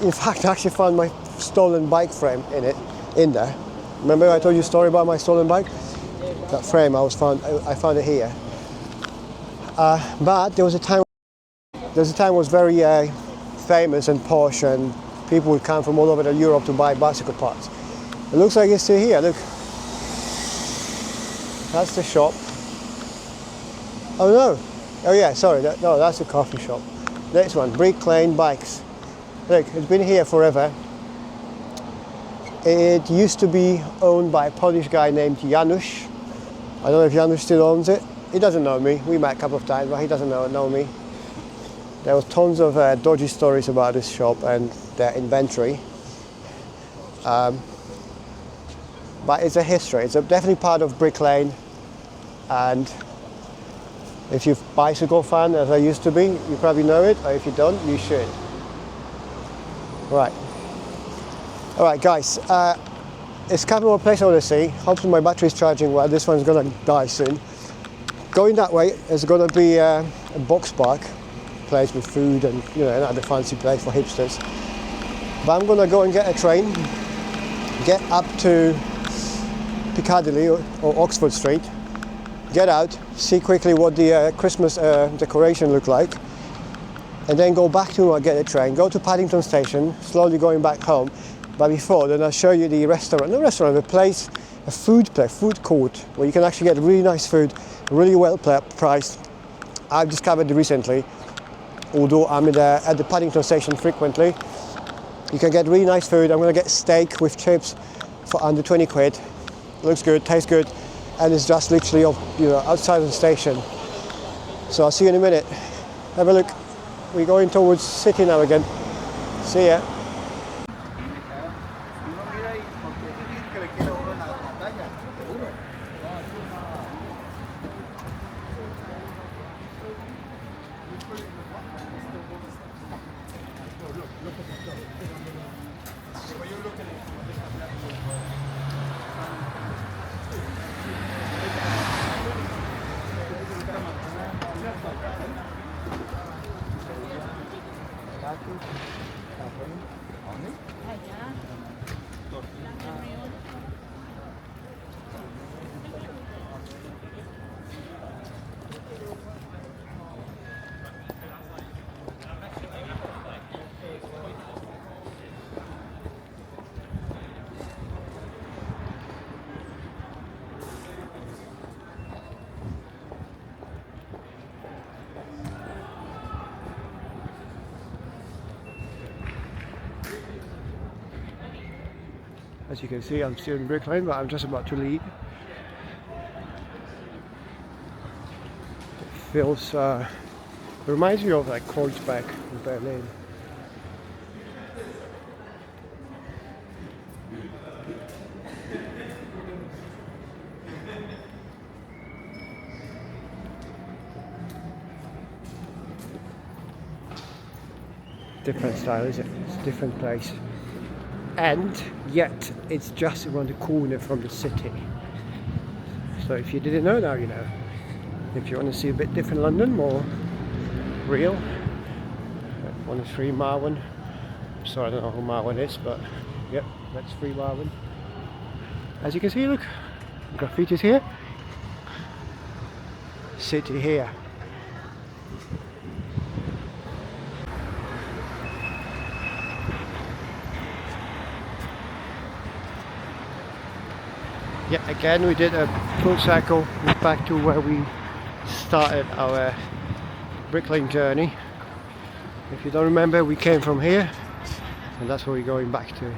In fact, I actually found my stolen bike frame in there. Remember I told you a story about my stolen bike? That frame I found it here. But there was a time it was very famous and posh, and people would come from all over Europe to buy bicycle parts. It looks like it's still here. Look, that's the shop. Oh no! Oh yeah, sorry. No, that's a coffee shop. Next one, Brick Lane Bikes. Look, it's been here forever. It used to be owned by a Polish guy named Janusz. I don't know if Janusz still owns it. He doesn't know me. We met a couple of times, but he doesn't know me. There was tons of dodgy stories about this shop and their inventory. But it's a history. It's definitely part of Brick Lane. And if you're a bicycle fan, as I used to be, you probably know it. Or if you don't, you should. Right. All right, guys. There's a couple more places I want to see. Hopefully my battery is charging well. This one's going to die soon. Going that way is going to be a box park place with food and another fancy place for hipsters. But I'm going to go and get a train, get up to Piccadilly or Oxford Street, get out, see quickly what the Christmas decoration look like, and then go back to get a train, go to Paddington station, slowly going back home. But before then, I'll show you the place, a food court where you can actually get really nice food, really well priced. I've discovered recently, although I'm at the Paddington station frequently, you can get really nice food. I'm going to get steak with chips for under 20 quid. Looks good, tastes good, and it's just literally outside of the station. So I'll see you in a minute. Have a look. We're going towards City now again. See ya. As you can see, I'm still in Brick Lane, but I'm just about to leave. It feels, it reminds me of like Kreuzberg in Berlin. Different style, is it? It's a different place. And yet it's just around the corner from the city. So if you didn't know, now you know. If you want to see a bit different London, more real, 103 Marwan. So I don't know who Marwan is, but yep, that's 3 Marwan. As you can see, look, graffiti's here. City here. Yeah, again we did a full circle back to where we started our Brick Lane journey. If you don't remember, we came from here, and that's where we're going back to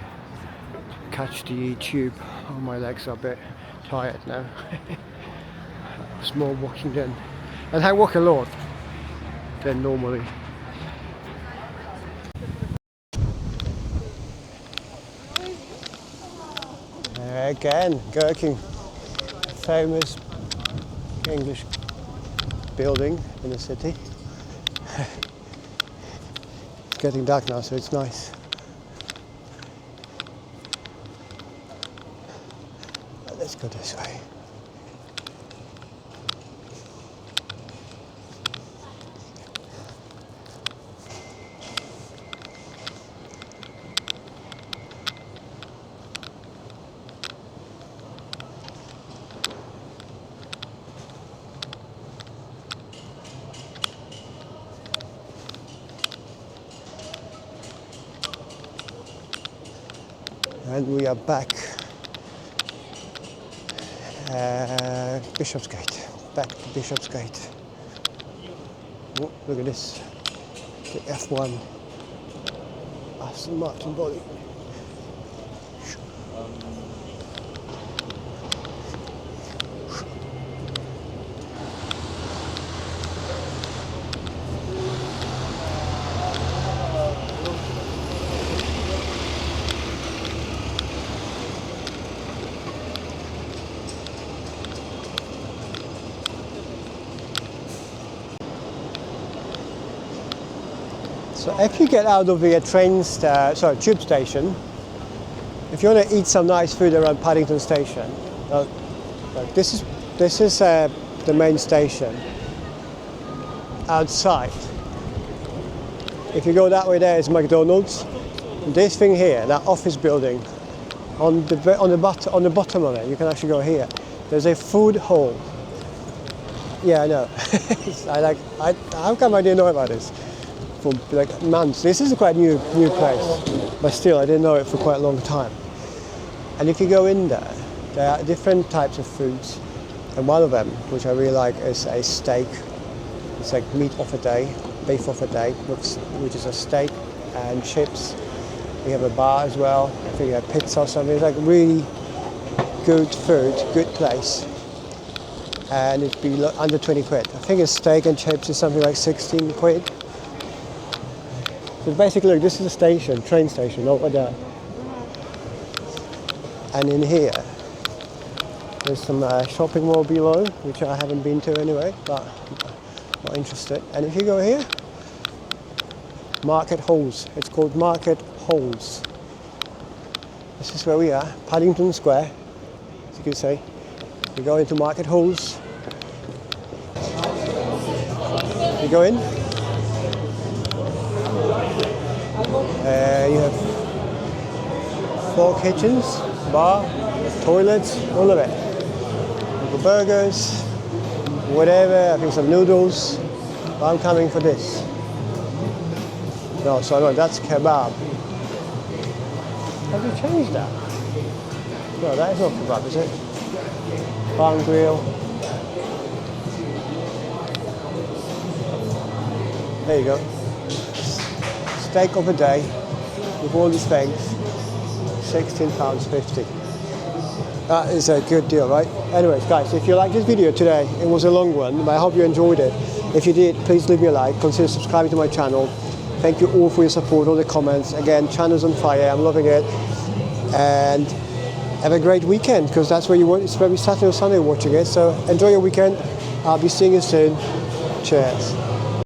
catch the tube. Oh, my legs are a bit tired now. It's more walking than, and I walk a lot than normally. Again, Gherkin, famous English building in the city. It's getting dark now, so it's nice. Let's go this way. And we are back Bishopsgate, back to Bishopsgate. Oh, look at this, the F1 Aston Martin body. So if you get out of the tube station, if you want to eat some nice food around Paddington station, this is the main station. Outside, if you go that way, there is McDonald's. This thing here, that office building, on the bottom of it, you can actually go here. There's a food hall. Yeah, I know. How come I didn't know about this? For like months. This is a quite new place, but still I didn't know it for quite a long time. And if you go in there, there are different types of foods, and one of them, which I really like, is a steak. It's like meat of a day, beef of a day, which is a steak and chips. We have a bar as well. I think we have pizza or something. It's like really good food, good place, and it'd be under 20 quid. I think a steak and chips is something like 16 quid. So basically, look, this is a station, train station, over there. And in here, there's some shopping mall below, which I haven't been to anyway, but I'm not interested. And if you go here, Market Halls. It's called Market Halls. This is where we are, Paddington Square, as you can see. You go into Market Halls. You go in. You have 4 kitchens, bar, toilets, all of it. Little burgers, whatever, I think some noodles. I'm coming for this. No, sorry, that's kebab. Have you changed that? No, that is not kebab, is it? Farm grill. There you go. Steak of a day with all these things. £16.50. That is a good deal, right? Anyways, guys, if you like this video today, it was a long one, but I hope you enjoyed it. If you did, please leave me a like, consider subscribing to my channel. Thank you all for your support, all the comments. Again, channel's on fire, I'm loving it. And have a great weekend, because that's where you want. It's probably Saturday or Sunday watching it. So enjoy your weekend. I'll be seeing you soon. Cheers.